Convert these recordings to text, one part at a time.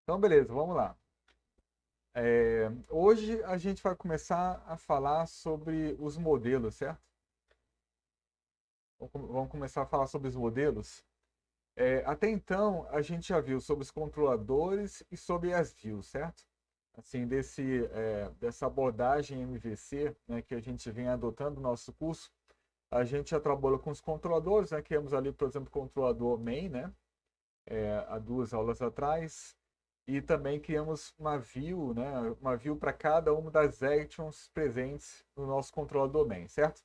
Então, beleza, vamos lá. Hoje a gente vai começar a falar sobre os modelos, certo? Vamos começar a falar sobre os modelos. Até então, a gente já viu sobre os controladores e sobre as views, certo? Assim, dessa abordagem MVC, né, que a gente vem adotando no nosso curso, a gente já trabalhou com os controladores, né? Criamos ali, por exemplo, o controlador main, né? Há 2 aulas atrás. E também criamos uma view, né? Uma view para cada uma das actions presentes no nosso controlador main, certo?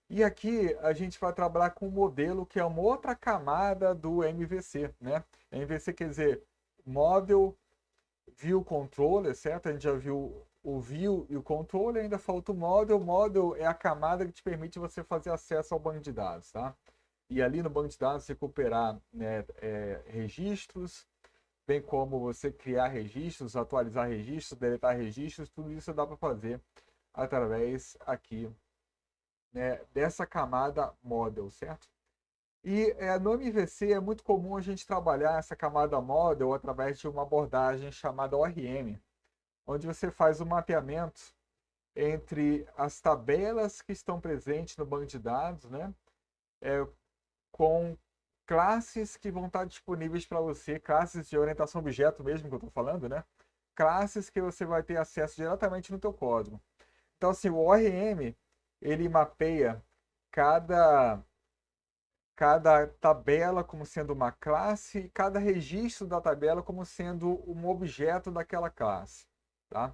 E aqui a gente vai trabalhar com um modelo que é uma outra camada do MVC, né? MVC quer dizer Model View Controller, certo? A gente já viu o View e o Controller, ainda falta o Model. O Model é a camada que te permite você fazer acesso ao banco de dados, tá? E ali no banco de dados recuperar, né, registros, bem como você criar registros, atualizar registros, deletar registros, tudo isso dá para fazer através aqui, né, dessa camada model, certo? E no MVC é muito comum a gente trabalhar essa camada model através de uma abordagem chamada ORM, onde você faz o mapeamento entre as tabelas que estão presentes no banco de dados, né, com classes que vão estar disponíveis para você, classes de orientação objeto mesmo que eu estou falando, né? Classes que você vai ter acesso diretamente no teu código. Então, assim, o ORM, ele mapeia cada, cada tabela como sendo uma classe e cada registro da tabela como sendo um objeto daquela classe, tá?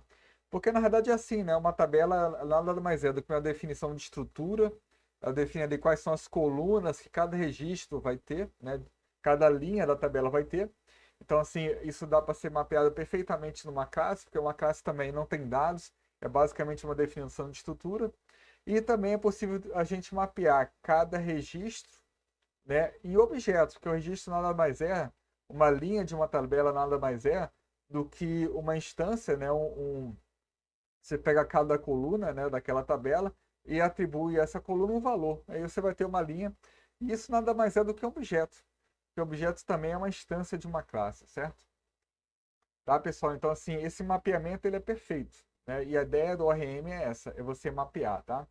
Porque na verdade é assim, né? Uma tabela nada mais é do que uma definição de estrutura. Ela define ali quais são as colunas que cada registro vai ter, né? Cada linha da tabela vai ter. Então, assim, isso dá para ser mapeado perfeitamente numa classe, porque uma classe também não tem dados, é basicamente uma definição de estrutura. E também é possível a gente mapear cada registro, né, em objetos, porque o registro nada mais é, uma linha de uma tabela nada mais é do que uma instância, né, você pega cada coluna, né, daquela tabela e atribui a essa coluna um valor. Aí você vai ter uma linha, e isso nada mais é do que um objeto. Porque objetos também é uma instância de uma classe, certo? Tá, pessoal? Então, assim, esse mapeamento ele é perfeito, né? E a ideia do ORM é essa, é você mapear, tá?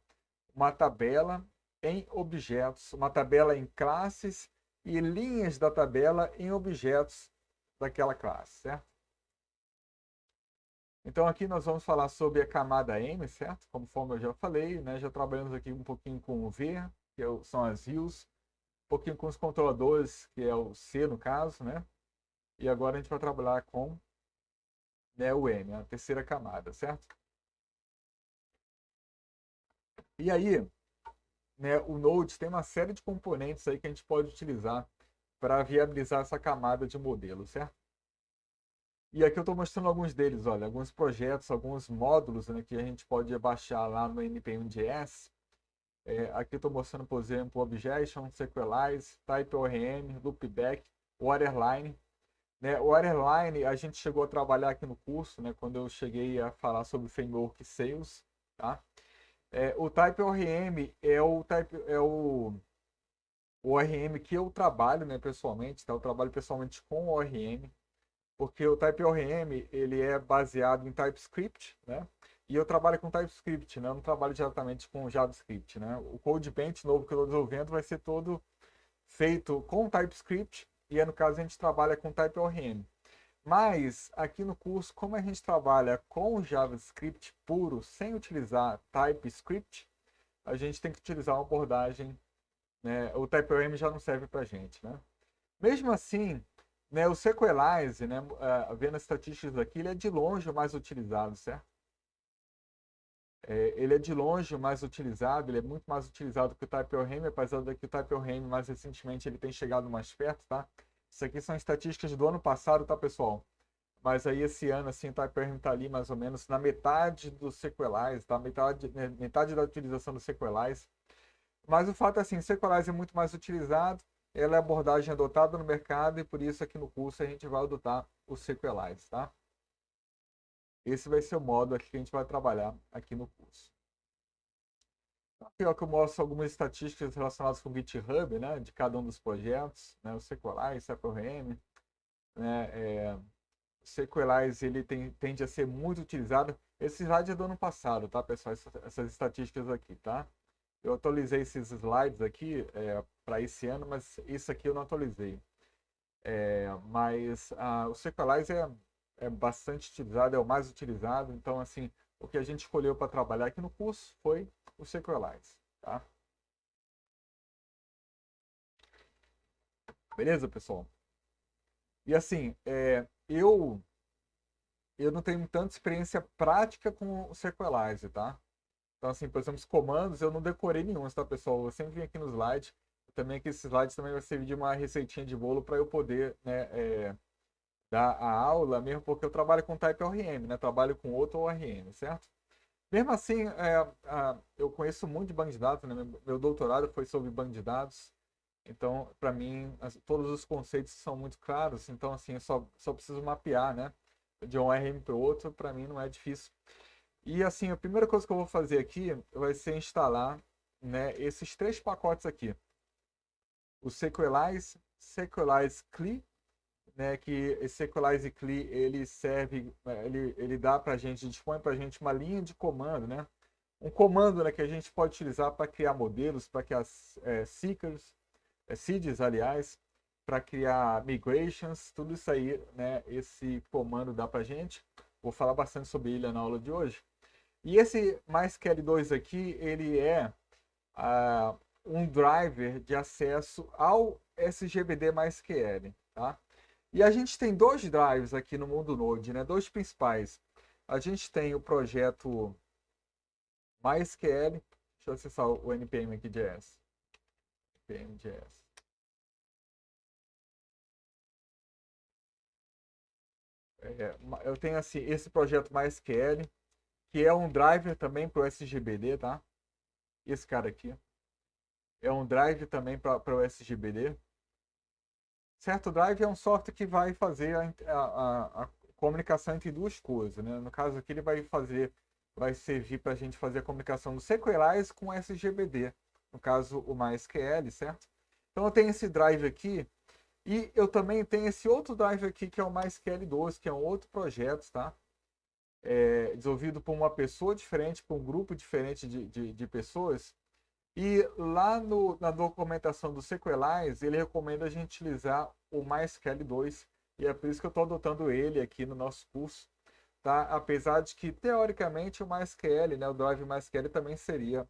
Uma tabela em objetos, uma tabela em classes e linhas da tabela em objetos daquela classe, certo? Então aqui nós vamos falar sobre a camada M, certo? Conforme eu já falei, né? Já trabalhamos aqui um pouquinho com o V, são as views, um pouquinho com os controladores, que é o C no caso, né? E agora a gente vai trabalhar com, né, o M, a terceira camada, certo? E aí, né, o Node tem uma série de componentes aí que a gente pode utilizar para viabilizar essa camada de modelo, certo? E aqui eu estou mostrando alguns deles, olha, alguns projetos, alguns módulos, né, que a gente pode baixar lá no npm.js. Aqui eu estou mostrando, por exemplo, Objection, Sequelize, TypeORM, Loopback, Waterline. Né? O Waterline a gente chegou a trabalhar aqui no curso, né, quando eu cheguei a falar sobre o framework Sales. Tá? O TypeORM o ORM que eu trabalho, né, pessoalmente. Tá? Eu trabalho pessoalmente com o ORM, porque o TypeORM ele é baseado em TypeScript, né? E eu trabalho com TypeScript, né? Eu não trabalho diretamente com JavaScript, né? O CodeBench novo que eu estou desenvolvendo vai ser todo feito com TypeScript e no caso a gente trabalha com TypeORM. Mas aqui no curso, como a gente trabalha com JavaScript puro, sem utilizar TypeScript, a gente tem que utilizar uma abordagem, né? O TypeORM já não serve para a gente, né? Mesmo assim, né, o Sequelize, né, vendo as estatísticas aqui, ele é de longe o mais utilizado, certo? Ele é de longe o mais utilizado, ele é muito mais utilizado que o TypeORM, apesar de que o TypeORM mais recentemente ele tem chegado mais perto, tá? Isso aqui são estatísticas do ano passado, tá, pessoal? Mas aí esse ano, assim, o TypeORM tá ali mais ou menos na metade do Sequelize, tá? Metade da utilização do Sequelize. Mas o fato é assim, Sequelize é muito mais utilizado, ela é a abordagem adotada no mercado e por isso aqui no curso a gente vai adotar o Sequelize, tá? Esse vai ser o modo aqui que a gente vai trabalhar aqui no curso. Aqui ó, que eu mostro algumas estatísticas relacionadas com o GitHub, né, de cada um dos projetos, né, o Sequelize, CPRM, né, SQLite ele tende a ser muito utilizado. Esse slide é do ano passado, tá, pessoal? Essas estatísticas aqui, tá? Eu atualizei esses slides aqui para esse ano, mas isso aqui eu não atualizei. Mas o SQLite é bastante utilizado, é o mais utilizado. Então, assim, o que a gente escolheu para trabalhar aqui no curso foi o SQLite, tá? Beleza, pessoal? E assim, eu não tenho tanta experiência prática com o SQLite, tá? Então, assim, por exemplo, os comandos eu não decorei nenhum, tá, pessoal? Eu sempre vim aqui no slide. Também aqui esse slide também vai servir de uma receitinha de bolo para eu poder, né, dar a aula, mesmo porque eu trabalho com Type ORM, né? Trabalho com outro ORM, certo? Mesmo assim, eu conheço muito de banco de dados, né? Meu doutorado foi sobre banco de dados. Então, para mim, todos os conceitos são muito claros. Então, assim, eu só preciso mapear, né? De um ORM para o outro, para mim não é difícil. E, assim, a primeira coisa que eu vou fazer aqui vai ser instalar, né, esses 3 pacotes aqui. O Sequelize, Sequelize CLI, né, que esse Sequelize CLI, ele serve, ele dá para a gente, dispõe para a gente uma linha de comando, né? Um comando, né, que a gente pode utilizar para criar modelos, para criar seekers, seeds, aliás, para criar migrations, tudo isso aí, né, esse comando dá para a gente. Vou falar bastante sobre ele na aula de hoje. E esse MySQL2 aqui, ele é um driver de acesso ao SGBD MySQL, tá? E a gente tem 2 drives aqui no mundo Node, né? 2 principais. A gente tem o projeto MySQL, deixa eu acessar o npm aqui JS. npm JS. Eu tenho assim, esse projeto MySQL, que é um driver também para o SGBD, tá? Esse cara aqui. É um drive também para o SGBD. Certo Drive é um software que vai fazer a comunicação entre 2 coisas, né? No caso aqui ele vai servir para a gente fazer a comunicação do SQLite com o SGBD, no caso o MySQL, certo? Então eu tenho esse drive aqui e eu também tenho esse outro drive aqui que é o MySQL2, que é um outro projeto, tá? Desenvolvido por uma pessoa diferente, por um grupo diferente de pessoas. E lá na documentação do Sequelize, ele recomenda a gente utilizar o MySQL2, e é por isso que eu estou adotando ele aqui no nosso curso, tá? Apesar de que, teoricamente, o MySQL, né, o Drive MySQL também seria,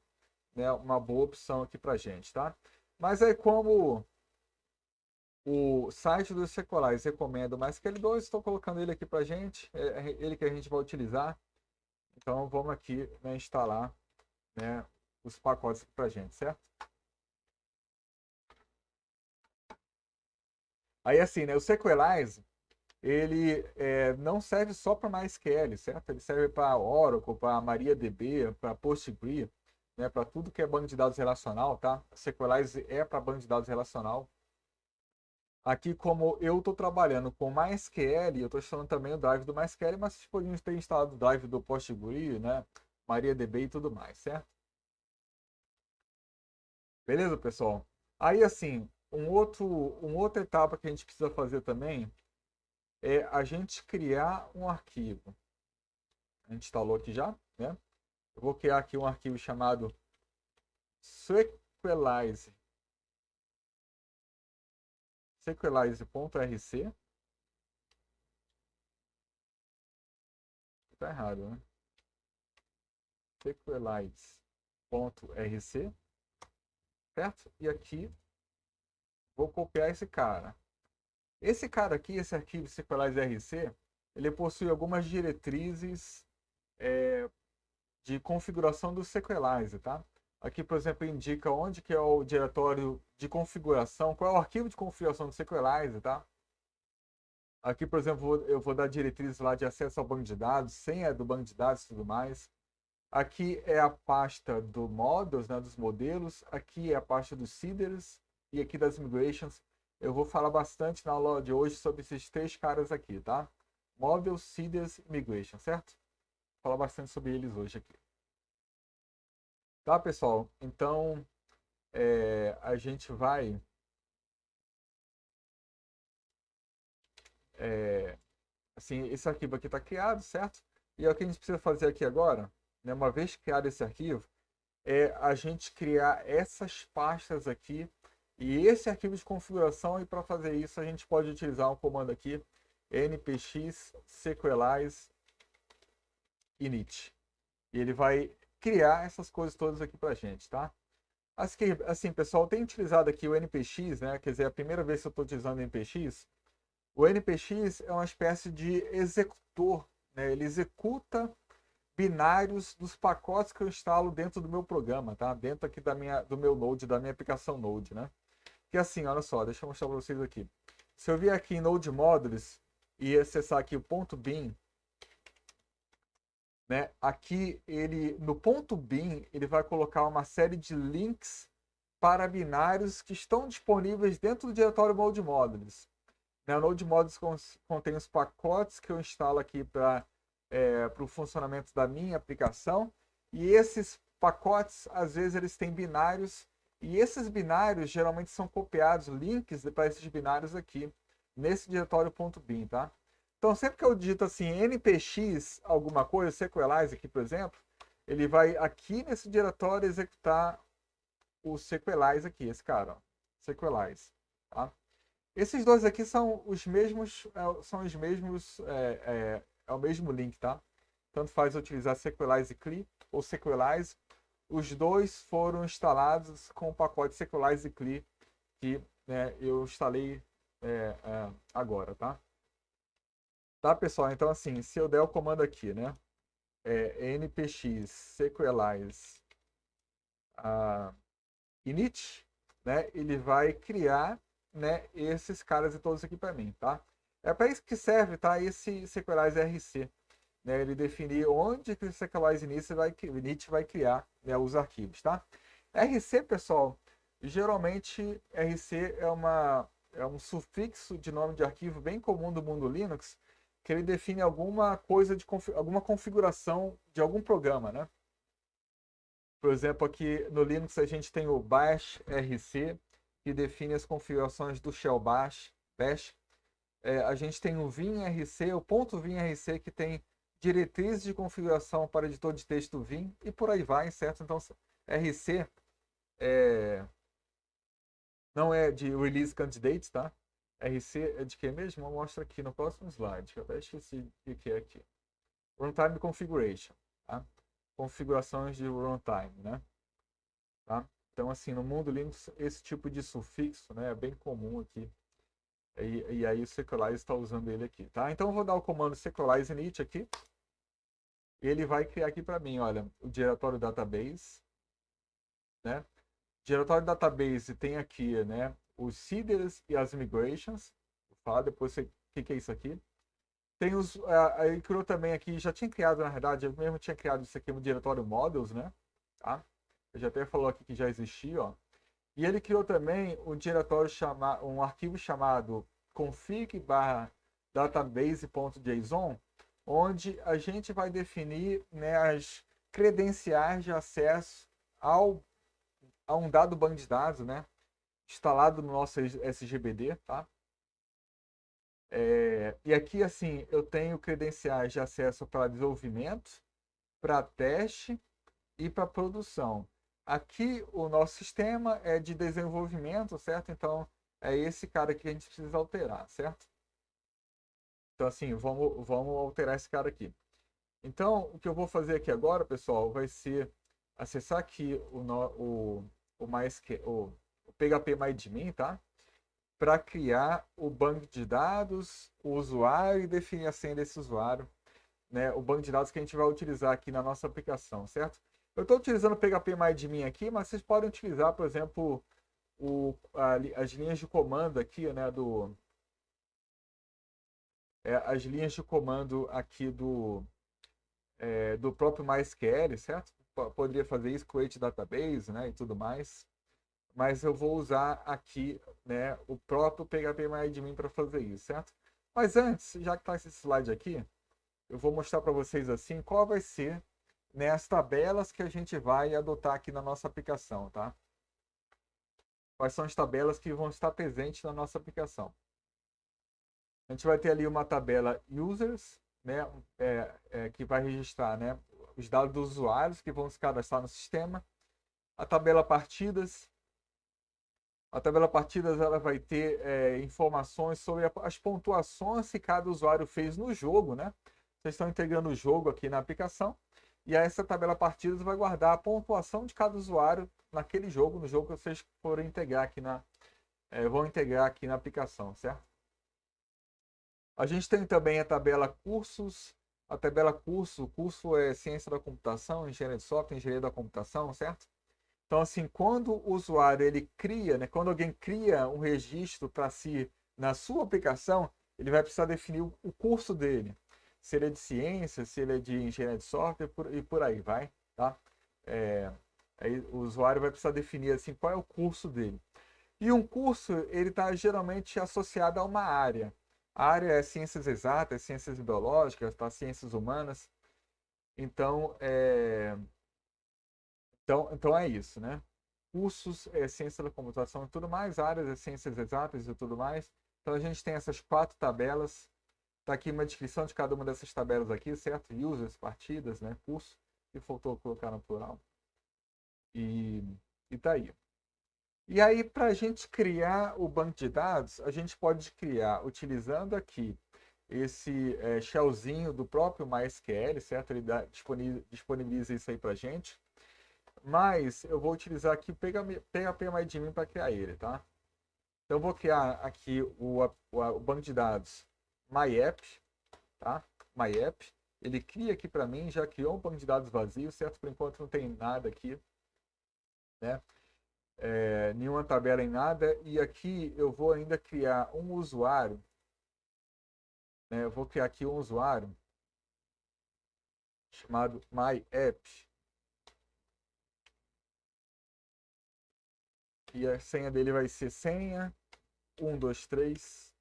né, uma boa opção aqui para a gente, tá? Mas aí, como o site do Sequelize recomenda o MySQL2, estou colocando ele aqui para a gente, ele que a gente vai utilizar. Então, vamos aqui, né, instalar, né, os pacotes para a gente, certo? Aí assim, né, o Sequelize, ele não serve só para MySQL, certo? Ele serve para Oracle, para MariaDB, para Postgre, né, para tudo que é banco de dados relacional, tá? O Sequelize é para banco de dados relacional. Aqui, como eu estou trabalhando com MySQL, eu estou instalando também o drive do MySQL, mas vocês poderiam ter instalado o drive do Postgre, né, MariaDB e tudo mais, certo? Beleza, pessoal? Aí, assim, uma outra etapa que a gente precisa fazer também é a gente criar um arquivo. A gente instalou aqui já, né? Eu vou criar aqui um arquivo chamado sequelize, sequelize.rc. Tá errado, né? sequelize.rc, certo? E aqui vou copiar esse cara. Esse cara aqui, esse arquivo sequelize.rc, ele possui algumas diretrizes de configuração do Sequelize, tá? Aqui, por exemplo, indica onde que é o diretório de configuração, qual é o arquivo de configuração do Sequelize, tá? Aqui, por exemplo, eu vou dar diretrizes lá de acesso ao banco de dados, senha do banco de dados e tudo mais. Aqui é a pasta do models, né, dos modelos. Aqui é a pasta dos seeders e aqui das migrations. Eu vou falar bastante na aula de hoje sobre esses 3 caras aqui, tá? Models, seeders e migration, certo? Vou falar bastante sobre eles hoje aqui. Tá, pessoal? Então, a gente vai assim, esse arquivo aqui está criado, certo? E o que a gente precisa fazer aqui agora, né, uma vez criado esse arquivo, é a gente criar essas pastas aqui e esse arquivo de configuração. E para fazer isso, a gente pode utilizar um comando aqui, npx sequelize init. E ele vai criar essas coisas todas aqui para a gente, tá? Assim, pessoal, eu tenho utilizado aqui o npx, né? Quer dizer, é a primeira vez que eu estou utilizando o npx. O npx é uma espécie de executor, né? Ele executa binários dos pacotes que eu instalo dentro do meu programa, tá? Dentro aqui do meu Node, da minha aplicação Node, né? Que assim, olha só, deixa eu mostrar para vocês aqui. Se eu vier aqui em Node Modules e acessar aqui o ponto .bin, né? Aqui ele no ponto .bin ele vai colocar uma série de links para binários que estão disponíveis dentro do diretório Node Modules. Né? O Node Modules contém os pacotes que eu instalo aqui para o funcionamento da minha aplicação. E esses pacotes, às vezes, eles têm binários. E esses binários geralmente são copiados, links para esses binários aqui, nesse diretório .bin, tá? Então, sempre que eu digito assim, npx alguma coisa, sequelize aqui, por exemplo, ele vai aqui nesse diretório executar o sequelize aqui, esse cara, ó, sequelize, tá? Esses dois aqui são os mesmos, é o mesmo link, tá? Tanto faz utilizar sequelize cli ou sequelize. Os dois foram instalados com o pacote sequelize cli que, né, eu instalei agora, tá? Tá, pessoal? Então, assim, se eu der o comando aqui, né? npx sequelize init, né? Ele vai criar, né, esses caras e todos aqui para mim, tá? É para isso que serve, tá? Esse sequelize RC, né? Ele definir onde que o sequelize init vai criar, né, os arquivos, tá? RC, pessoal, geralmente RC é um sufixo de nome de arquivo bem comum do mundo Linux, que ele define alguma coisa alguma configuração de algum programa, né? Por exemplo, aqui no Linux a gente tem o bash rc, que define as configurações do shell bash. A gente tem o vim rc, o ponto vim rc, que tem diretrizes de configuração para editor de texto vim, e por aí vai, certo? Então, rc não é de release candidate, tá? RC é de que mesmo? Eu mostro aqui no próximo slide, que eu até esqueci o que é aqui. Runtime Configuration, tá? Configurações de runtime, né? Tá? Então, assim, no mundo Linux, esse tipo de sufixo, né, é bem comum aqui. E aí o sequelize está usando ele aqui, tá? Então, eu vou dar o comando sequelize init aqui. E ele vai criar aqui para mim, olha, o diretório database, né? O diretório database tem aqui, né, os seeders e as migrations. Vou falar depois o que é isso aqui. Tem os, ele criou também aqui, já tinha criado, na verdade, eu mesmo tinha criado isso aqui no diretório models, né? Tá? Eu já até falou aqui que já existia, ó. E ele criou também um diretório um arquivo chamado config/database.json, onde a gente vai definir, né, as credenciais de acesso a um dado banco de dados, né, instalado no nosso SGBD, tá? E aqui, assim, eu tenho credenciais de acesso para desenvolvimento, para teste e para produção. Aqui o nosso sistema é de desenvolvimento, certo? Então é esse cara que a gente precisa alterar, certo? Então, assim, vamos alterar esse cara aqui. Então, o que eu vou fazer aqui agora, pessoal, vai ser acessar aqui o PHP tá? Para criar o banco de dados, o usuário e definir a senha desse usuário, né? O banco de dados que a gente vai utilizar aqui na nossa aplicação, certo? Eu estou utilizando o PHP aqui, mas vocês podem utilizar, por exemplo, as linhas de comando aqui, né? As linhas de comando aqui do próprio MySQL, certo? Poderia fazer isso, create database, né? E tudo mais. Mas eu vou usar aqui, né, o próprio PHP para fazer isso, certo? Mas antes, já que está esse slide aqui, eu vou mostrar para vocês assim qual vai ser, né, as tabelas que a gente vai adotar aqui na nossa aplicação, tá? Quais são as tabelas que vão estar presentes na nossa aplicação. A gente vai ter ali uma tabela users, né, que vai registrar, né, os dados dos usuários que vão se cadastrar no sistema. A tabela partidas. A tabela partidas ela vai ter informações sobre as pontuações que cada usuário fez no jogo, né? Vocês estão integrando o jogo aqui na aplicação. E aí essa tabela partidas vai guardar a pontuação de cada usuário naquele jogo, no jogo que vocês forem integrar aqui vão integrar aqui na aplicação, certo? A gente tem também a tabela cursos. A tabela curso é ciência da computação, engenharia de software, engenharia da computação, certo? Então, assim, quando o usuário ele cria, né, quando alguém cria um registro para si na sua aplicação, ele vai precisar definir o curso dele. Se ele é de ciência, se ele é de engenharia de software e por aí vai, tá? Aí o usuário vai precisar definir assim qual é o curso dele. E um curso, ele está geralmente associado a uma área. A área é ciências exatas, ciências biológicas, tá? Ciências humanas. Então, então é isso, né? Cursos é ciência da computação e tudo mais, áreas é ciências exatas e tudo mais. Então a gente tem essas 4 tabelas. Está aqui uma descrição de cada uma dessas tabelas aqui, certo? Users, partidas, né? Curso, que faltou colocar no plural. E tá aí. E aí, para a gente criar o banco de dados, a gente pode criar utilizando aqui esse shellzinho do próprio MySQL, certo? Ele disponibiliza isso aí para a gente. Mas eu vou utilizar aqui o PHP-MyAdmin para criar ele, tá? Então eu vou criar aqui o banco de dados MyApp, tá? MyApp. Ele cria aqui para mim, já criou um banco de dados vazio, certo? Por enquanto não tem nada aqui, né? Nenhuma tabela em nada. E aqui eu vou ainda criar um usuário, né? Eu vou criar aqui um usuário chamado MyApp. E a senha dele vai ser senha 123,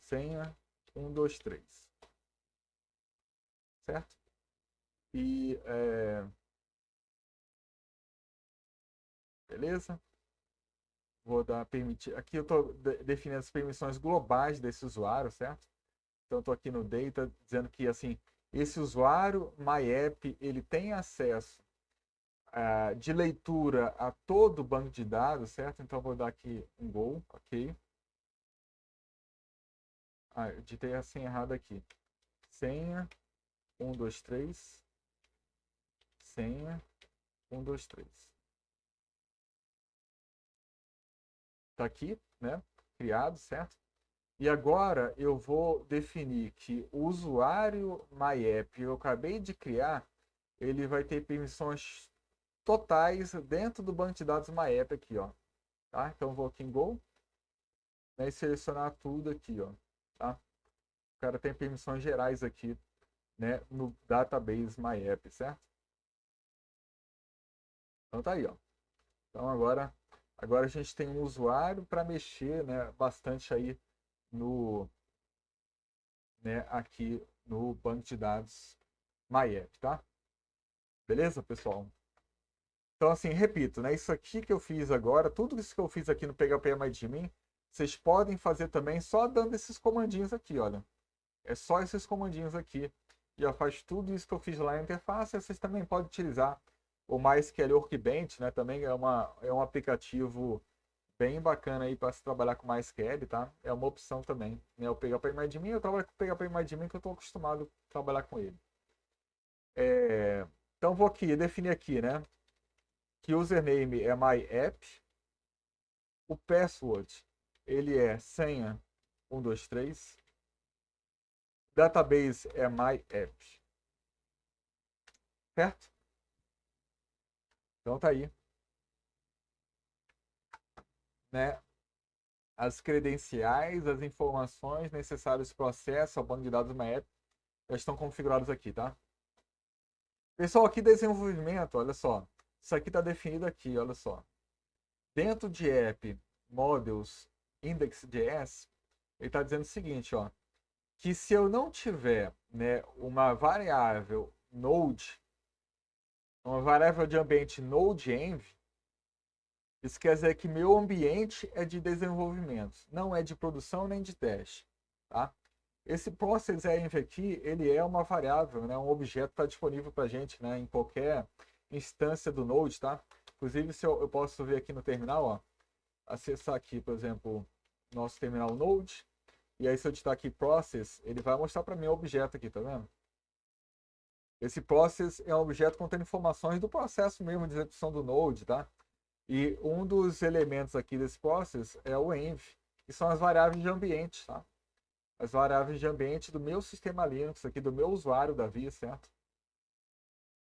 senha 123, certo? E beleza? Vou dar permitir. Aqui eu estou definindo as permissões globais desse usuário, certo? Então estou aqui no data dizendo que assim esse usuário MyApp ele tem acesso de leitura a todo o banco de dados, certo? Então vou dar aqui um go, ok? Eu digitei a senha errada aqui. Senha 123, senha 123. Tá aqui, né? Criado, certo? E agora eu vou definir que o usuário MyApp que eu acabei de criar, ele vai ter permissões totais dentro do banco de dados MyApp aqui, ó. Tá? Então eu vou aqui em Go, né, e selecionar tudo aqui, ó. Tá? O cara tem permissões gerais aqui, né, no database MyApp, certo? Então tá aí, ó. Então agora a gente tem um usuário para mexer, né, bastante aí no, né, aqui no banco de dados MyApp, tá? Beleza, pessoal? Então, assim, repito, né? Isso aqui que eu fiz agora, tudo isso que eu fiz aqui no PHP-MyAdmin, vocês podem fazer também só dando esses comandinhos aqui, olha. É só esses comandinhos aqui. Já faz tudo isso que eu fiz lá na interface. Vocês também podem utilizar o MySQL Workbench, né? Também é um aplicativo bem bacana aí para se trabalhar com MySQL, tá? É uma opção também. Né? O PHP-MyAdmin, eu trabalho com o PHP-MyAdmin que eu estou acostumado a trabalhar com ele. Então, vou aqui, definir aqui, né? Que o username é MyApp. O password, ele é senha 123. Database é MyApp. Certo? Então tá aí. Né? As credenciais, as informações necessárias para o acesso ao banco de dados MyApp já estão configurados aqui, tá? Pessoal, aqui desenvolvimento, olha só. Isso aqui está definido aqui, olha só. Dentro de app models index.js, ele está dizendo o seguinte, ó, que se eu não tiver, né, uma variável node, uma variável de ambiente node-env, isso quer dizer que meu ambiente é de desenvolvimento, não é de produção nem de teste. tá? Esse process.env aqui, ele é uma variável, né? Um objeto que está disponível para a gente, né? Em qualquer instância do Node, tá? Inclusive, se eu posso ver aqui no terminal, ó, acessar aqui, por exemplo, nosso terminal Node, e aí se eu digitar aqui process, ele vai mostrar para mim o objeto aqui, tá vendo? Esse process é um objeto contendo informações do processo mesmo de execução do Node, tá? E um dos elementos aqui desse process é o env, que são as variáveis de ambiente, tá? As variáveis de ambiente do meu sistema Linux aqui, do meu usuário, Davi, certo?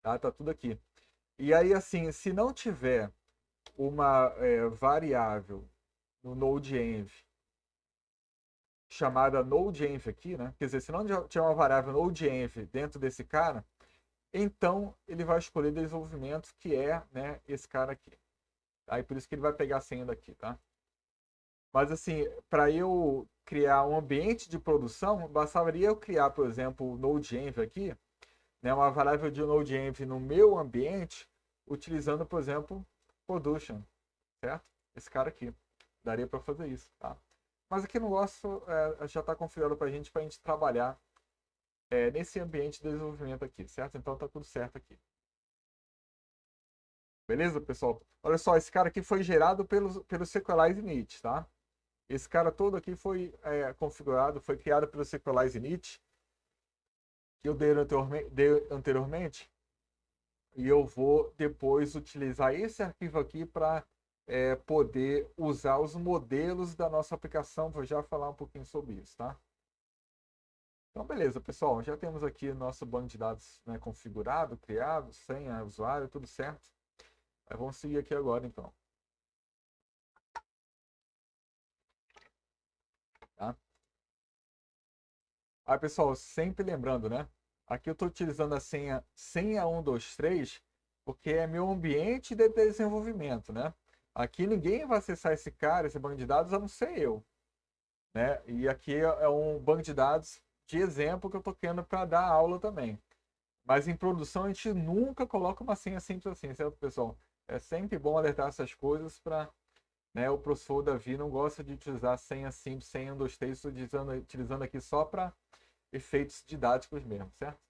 Tá tudo aqui. E aí, assim, se não tiver uma variável no NodeEnv chamada NodeEnv aqui, né? Quer dizer, se não tiver uma variável NodeEnv dentro desse cara, então ele vai escolher desenvolvimento, que é, né, esse cara aqui. Aí por isso que ele vai pegar a senha daqui, tá? Mas assim, para eu criar um ambiente de produção, bastaria eu criar, por exemplo, o NodeEnv aqui, né, uma variável de NodeEnv no meu ambiente, utilizando, por exemplo, production, certo? Esse cara aqui. Daria para fazer isso, tá? Mas aqui no nosso já está configurado para a gente trabalhar nesse ambiente de desenvolvimento aqui, certo? Então tá tudo certo aqui. Beleza, pessoal? Olha só, esse cara aqui foi gerado pelo Sequelize init, tá? Esse cara todo aqui foi configurado, foi criado pelo Sequelize init, que eu dei anteriormente, e eu vou depois utilizar esse arquivo aqui para poder usar os modelos da nossa aplicação. Vou já falar um pouquinho sobre isso, tá? Então, beleza, pessoal. Já temos aqui nosso banco de dados, né, configurado, criado, senha, usuário, tudo certo. Vamos seguir aqui agora, então. Tá? Aí, pessoal, sempre lembrando, né? Aqui eu estou utilizando a senha 123, porque é meu ambiente de desenvolvimento, né? Aqui ninguém vai acessar esse cara, esse banco de dados, a não ser eu, né? E aqui é um banco de dados de exemplo que eu estou querendo para dar aula também. Mas em produção a gente nunca coloca uma senha simples assim, certo, pessoal? É sempre bom alertar essas coisas para, né, o professor Davi não gosta de utilizar senha simples, senha 1, 2, 3, estou utilizando aqui só para efeitos didáticos mesmo, certo?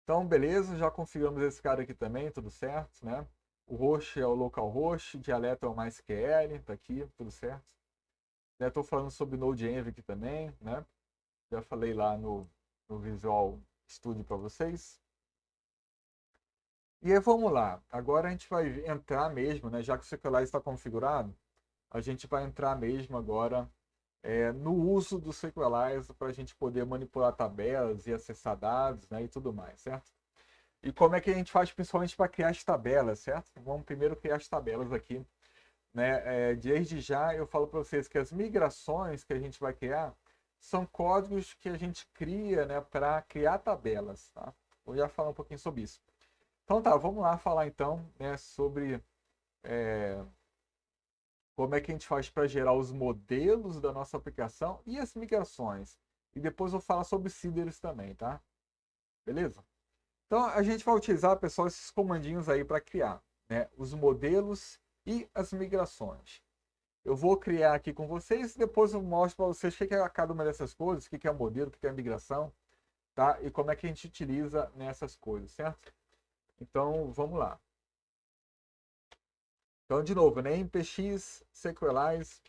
Então, beleza, já configuramos esse cara aqui também, tudo certo, né? O host é o localhost, dialeto é o MySQL, tá aqui, tudo certo. Estou falando sobre NodeEnv aqui também, né? Já falei lá no Visual Studio para vocês. E aí, vamos lá. Agora a gente vai entrar mesmo, né? Já que o Sequelize está configurado, a gente vai entrar mesmo agora no uso do Sequelize para a gente poder manipular tabelas e acessar dados, né? E tudo mais, certo? E como é que a gente faz principalmente para criar as tabelas, certo? Vamos primeiro criar as tabelas aqui, né? Desde já eu falo para vocês que as migrações que a gente vai criar são códigos que a gente cria, né, para criar tabelas, tá? Vou já falar um pouquinho sobre isso. Então tá, vamos lá falar então, né, sobre como é que a gente faz para gerar os modelos da nossa aplicação e as migrações. E depois eu vou falar sobre seeders também, tá? Beleza? Então a gente vai utilizar, pessoal, esses comandinhos aí para criar, né, os modelos e as migrações. Eu vou criar aqui com vocês e depois eu mostro para vocês o que é cada uma dessas coisas, o que é modelo, o que é migração, tá? E como é que a gente utiliza nessas coisas, certo? Então, vamos lá. Então, de novo, né? npx sequelize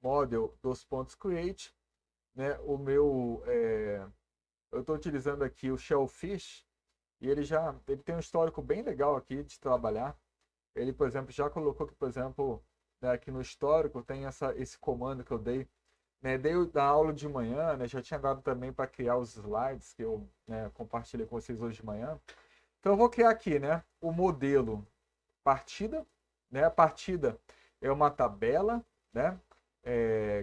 model create, né? Eu estou utilizando aqui o shellfish e ele tem um histórico bem legal aqui de trabalhar. Ele, por exemplo, já colocou que, por exemplo, né, aqui no histórico tem esse comando que eu dei, né? Dei da aula de manhã, né? Já tinha dado também para criar os slides que eu, né, compartilhei com vocês hoje de manhã. Então eu vou criar aqui, né, o modelo partida, né? A partida é uma tabela, né,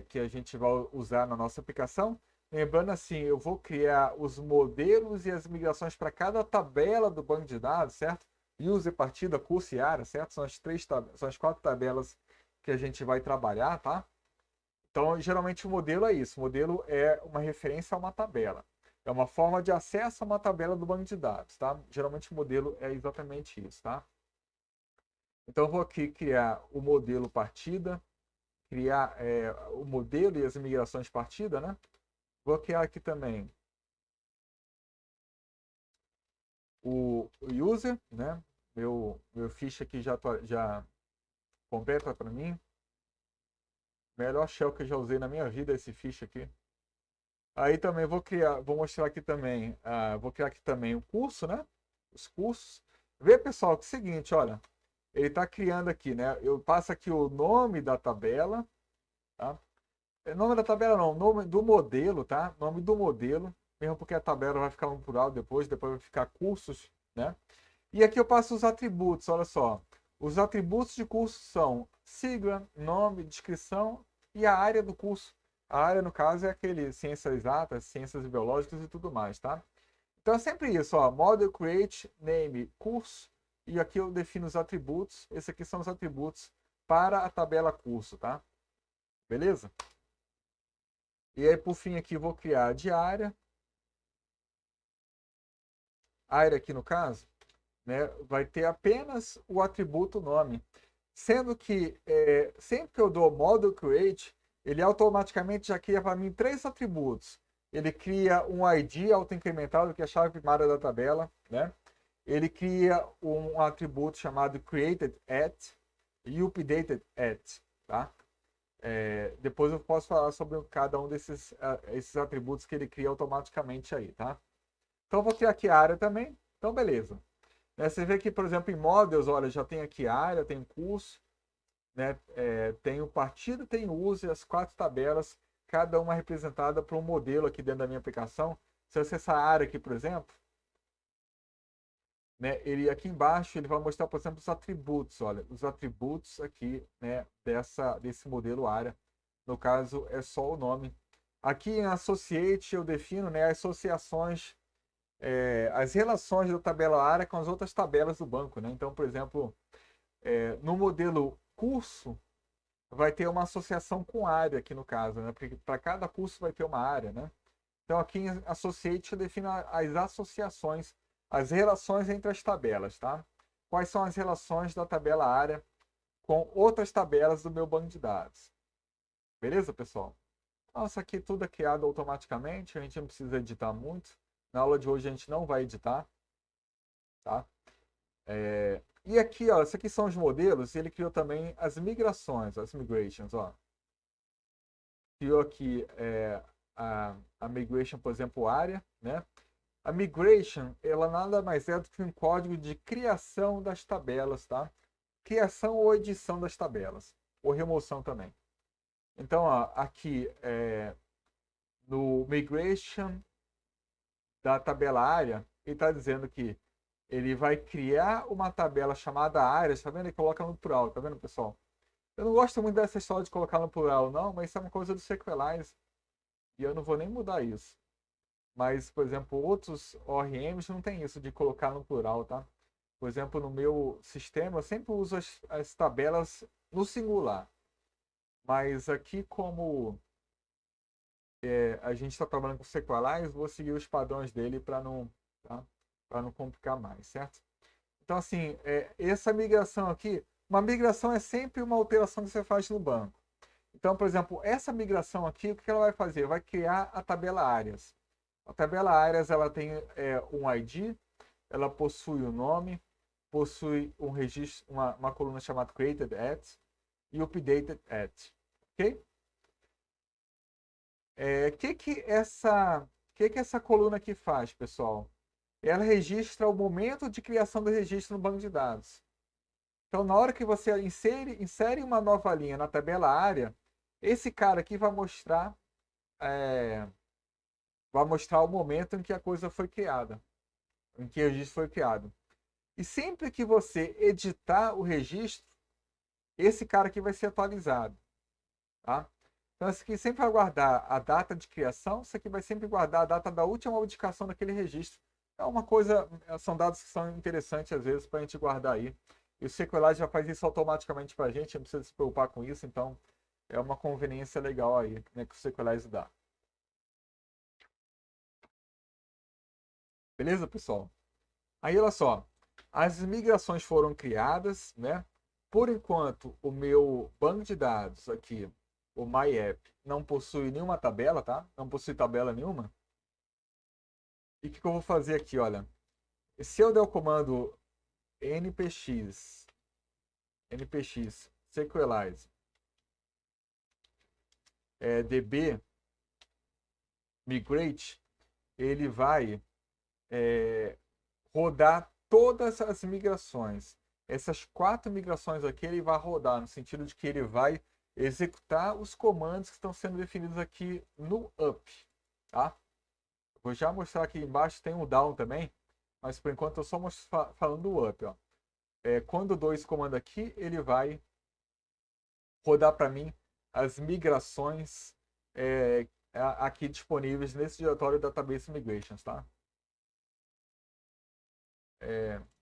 que a gente vai usar na nossa aplicação. Lembrando assim, eu vou criar os modelos e as migrações para cada tabela do banco de dados, certo? User, partida, curso e área, certo? São as 4 tabelas que a gente vai trabalhar, tá? Então, geralmente o modelo é isso. O modelo é uma referência a uma tabela. É uma forma de acesso a uma tabela do banco de dados, tá? Geralmente o modelo é exatamente isso, tá? Então, eu vou aqui criar o modelo partida, criar o modelo e as migrações partida, né? Vou criar aqui também o user, né? Meu ficha aqui já completa para mim. Melhor shell que eu já usei na minha vida esse ficha aqui. Aí também vou mostrar aqui também, vou criar aqui também o curso, né? Os cursos. Vê, pessoal, que é o seguinte, olha, ele está criando aqui, né? Eu passo aqui o nome da tabela, tá? Nome da tabela não, nome do modelo, tá? Nome do modelo, mesmo porque a tabela vai ficar no plural depois vai ficar cursos, né? E aqui eu passo os atributos, olha só. Os atributos de curso são sigla, nome, descrição e a área do curso. A área, no caso, é aquele ciências exatas, ciências biológicas e tudo mais, tá? Então é sempre isso, ó. Model create, name, curso. E aqui eu defino os atributos. Esses aqui são os atributos para a tabela curso, tá? Beleza? E aí, por fim, aqui eu vou criar a diária. A área aqui, no caso, né, vai ter apenas o atributo nome. Sendo que sempre que eu dou model create, ele automaticamente já cria para mim 3 atributos. Ele cria um ID autoincrementado, que é a chave primária da tabela, né? Ele cria um atributo chamado created at e updated at, tá? Depois eu posso falar sobre cada um desses esses atributos que ele cria automaticamente aí, tá? Então eu vou criar aqui a área também. Então beleza. Você vê que, por exemplo, em models, olha, já tem aqui área, tem curso, né? Tem o partido, tem o uso e as 4 tabelas, cada uma representada por um modelo aqui dentro da minha aplicação. Se eu acessar a área aqui, por exemplo, né, ele aqui embaixo ele vai mostrar, por exemplo, os atributos, olha, os atributos aqui, né, desse modelo área. No caso, é só o nome. Aqui em Associate eu defino, né, as associações, as relações da tabela área com as outras tabelas do banco, né? Então, por exemplo, no modelo curso, vai ter uma associação com área aqui no caso, né? Porque para cada curso vai ter uma área, né? Então aqui em Associate eu defino as associações, as relações entre as tabelas, tá? Quais são as relações da tabela área com outras tabelas do meu banco de dados. Beleza, pessoal? Então, isso aqui tudo é criado automaticamente, a gente não precisa editar muito. Na aula de hoje a gente não vai editar, tá? E aqui, ó, esses aqui são os modelos, e ele criou também as migrações, as migrations, ó. Criou aqui a migration, por exemplo, área, né? A migration, ela nada mais é do que um código de criação das tabelas, tá? Criação ou edição das tabelas, ou remoção também. Então, ó, aqui no migration da tabela área, ele está dizendo que ele vai criar uma tabela chamada áreas, tá vendo? Ele coloca no plural, tá vendo, pessoal? Eu não gosto muito dessa história de colocar no plural, não, mas isso é uma coisa do Sequelize e eu não vou nem mudar isso. Mas, por exemplo, outros ORMs não tem isso de colocar no plural, tá? Por exemplo, no meu sistema, eu sempre uso as tabelas no singular. Mas aqui, como a gente está trabalhando com Sequelize, vou seguir os padrões dele para não, tá? Para não complicar mais, certo? Então, assim, essa migração aqui, uma migração é sempre uma alteração que você faz no banco. Então, por exemplo, essa migração aqui, o que ela vai fazer? Vai criar a tabela áreas. A tabela áreas ela tem um ID, ela possui o nome, possui um registro, uma coluna chamada created at e updated at, ok? Que essa coluna aqui faz, pessoal? Ela registra o momento de criação do registro no banco de dados. Então, na hora que você insere uma nova linha na tabela área, esse cara aqui vai mostrar o momento em que a coisa foi criada, em que o registro foi criado. E sempre que você editar o registro, esse cara aqui vai ser atualizado, tá? Então, esse aqui sempre vai guardar a data de criação, isso aqui vai sempre guardar a data da última modificação daquele registro. É uma coisa, são dados que são interessantes às vezes para a gente guardar aí. E o Sequelize já faz isso automaticamente para a gente, não precisa se preocupar com isso, então é uma conveniência legal aí, né, que o Sequelize dá. Beleza, pessoal? Aí, olha só, as migrações foram criadas, né? Por enquanto, o meu banco de dados aqui, o MyApp não possui nenhuma tabela, tá? Não possui tabela nenhuma. E o que eu vou fazer aqui, olha? Se eu der o comando npx sequelize db migrate, ele vai rodar todas as migrações. Essas 4 migrações aqui ele vai rodar, no sentido de que ele vai executar os comandos que estão sendo definidos aqui no up, tá? Vou já mostrar aqui embaixo, tem o down também, mas por enquanto eu só falando do up, ó. Quando eu dou esse comando aqui, ele vai rodar para mim as migrações aqui disponíveis nesse diretório Database Migrations, tá?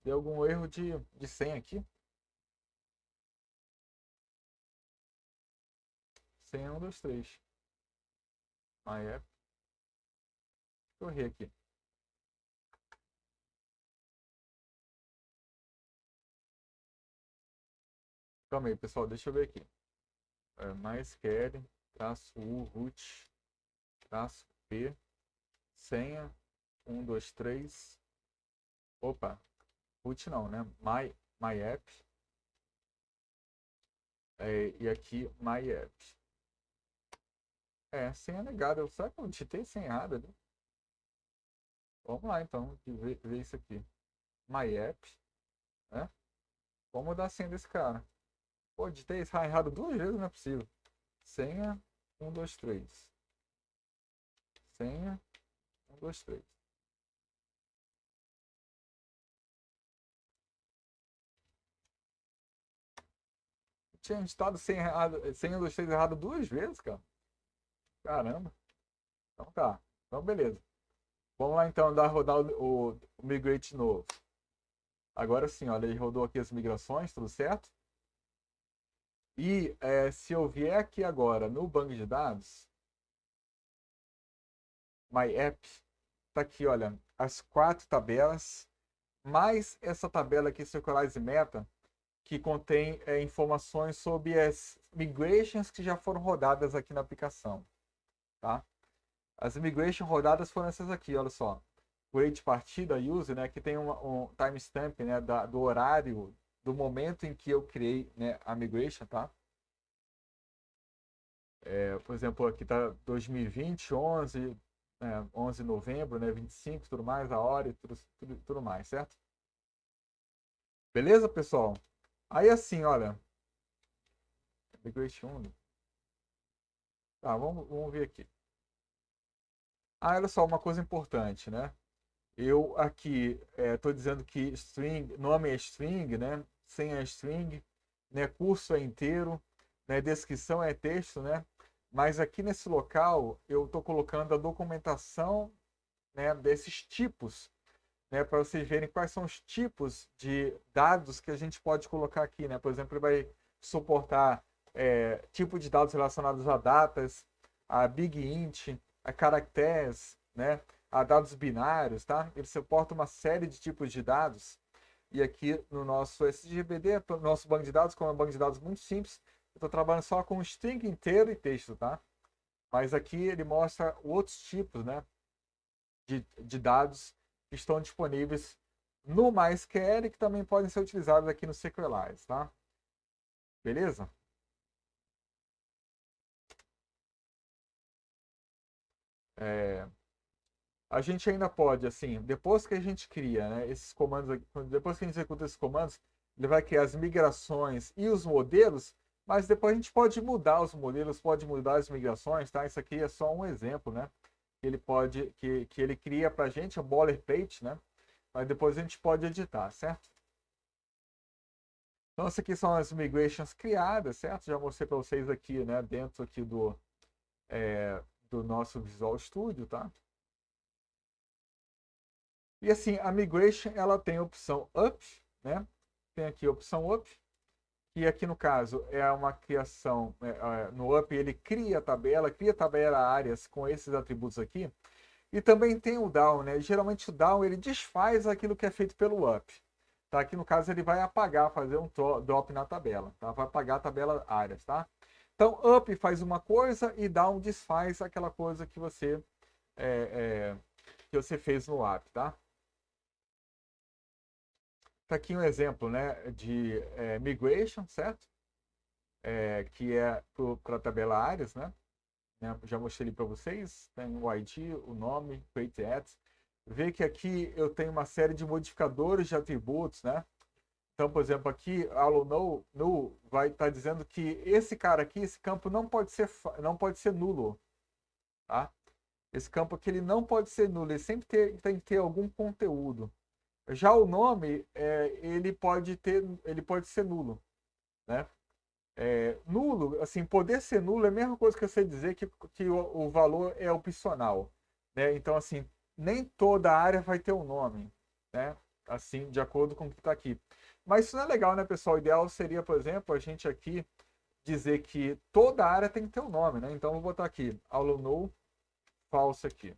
Deu algum erro de senha aqui. Senha 1, 2, 3. MyApp. Deixa eu rir aqui. Calma aí, pessoal, deixa eu ver aqui. MySQL, -u, root, -p, senha 1, 2, 3. Opa, root não, né? MyApp. E aqui, MyApp. Senha negada. Será que eu digitei senha errada? Né? Vamos lá, então, ver isso aqui. MyApp. Né? Vamos mudar a senha desse cara. Pô, digitei isso errado 2 vezes, não é possível. Senha 1, 2, 3. Senha 1, 2, 3. Tinha digitado senha 1, 2, 3 errado 2 vezes, cara. Caramba. Então tá. Então beleza. Vamos lá então rodar o migrate novo. Agora sim, olha, ele rodou aqui as migrações, tudo certo? E se eu vier aqui agora no banco de dados, MyApp, tá aqui, olha, as 4 tabelas, mais essa tabela aqui, Sequelize Meta, que contém informações sobre as migrations que já foram rodadas aqui na aplicação, tá? As migrations rodadas foram essas aqui, olha só. Create partida user, né, que tem um timestamp, né, do horário, do momento em que eu criei, né, a migration, tá? Por exemplo, aqui tá 2020, 11 de novembro, né, 25, tudo mais, a hora e tudo mais, certo? Beleza, pessoal? Aí assim, olha, migration 1. Tá, vamos ver aqui. Olha só, uma coisa importante, né? Eu aqui estou dizendo que string, nome é string, né? Senha é string, né? Curso é inteiro, né? Descrição é texto, né? Mas aqui nesse local eu estou colocando a documentação, né, desses tipos, né? Para vocês verem quais são os tipos de dados que a gente pode colocar aqui, né? Por exemplo, ele vai suportar tipo de dados relacionados a datas, a big int, a caracteres, né? A dados binários, tá? Ele suporta uma série de tipos de dados. E aqui no nosso SGBD, nosso banco de dados, como é um banco de dados muito simples, eu estou trabalhando só com string inteiro e texto, tá? Mas aqui ele mostra outros tipos, né? De dados que estão disponíveis no MySQL e que também podem ser utilizados aqui no SQLite, tá? Beleza? A gente ainda pode, assim, depois que a gente cria, né, esses comandos, depois que a gente executa esses comandos, ele vai criar as migrações e os modelos, mas depois a gente pode mudar os modelos, pode mudar as migrações, tá? Isso aqui é só um exemplo, né? Que ele cria para a gente, um boilerplate, né? Mas depois a gente pode editar, certo? Então, essas aqui são as migrations criadas, certo? Já mostrei para vocês aqui, né? Dentro aqui do nosso Visual Studio, tá? E assim, a migration ela tem a opção up, né? Tem aqui a opção up, que aqui no caso é uma criação, no up ele cria tabela áreas com esses atributos aqui. E também tem o down, né? Geralmente o down ele desfaz aquilo que é feito pelo up. Tá? Aqui no caso ele vai apagar, fazer um drop na tabela, tá? Vai apagar a tabela áreas, tá? Então, up faz uma coisa e down desfaz aquela coisa que você fez no app, tá? Tá aqui um exemplo, né, de migration, certo? Que é para a tabela áreas, né? Já mostrei para vocês, tem o ID, o nome, create ads. Vê que aqui eu tenho uma série de modificadores de atributos, né? Então, por exemplo, aqui, allow null vai estar dizendo que esse cara aqui, esse campo não pode ser nulo, tá? Esse campo aqui ele não pode ser nulo, ele sempre tem que ter algum conteúdo. Já o nome, ele pode ser nulo, né? Nulo, assim, poder ser nulo é a mesma coisa que você dizer que o valor é opcional, né? Então, assim, nem toda área vai ter um nome, né? Assim, de acordo com o que está aqui. Mas isso não é legal, né, pessoal? O ideal seria, por exemplo, a gente aqui dizer que toda área tem que ter um nome, né? Então, eu vou botar aqui, allow null, false aqui.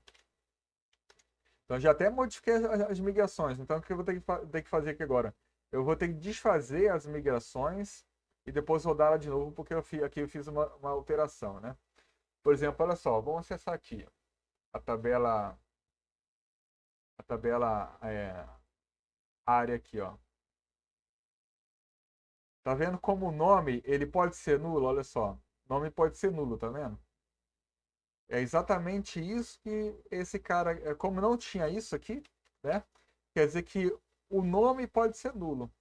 Então, já até modifiquei as migrações. Então, o que eu vou ter que fazer aqui agora? Eu vou ter que desfazer as migrações e depois rodar ela de novo, porque aqui eu fiz uma alteração, né? Por exemplo, olha só, vamos acessar aqui a tabela área aqui, ó. Tá vendo como o nome, ele pode ser nulo? Olha só, o nome pode ser nulo, tá vendo? É exatamente isso que esse cara, como não tinha isso aqui, né? Quer dizer que o nome pode ser nulo.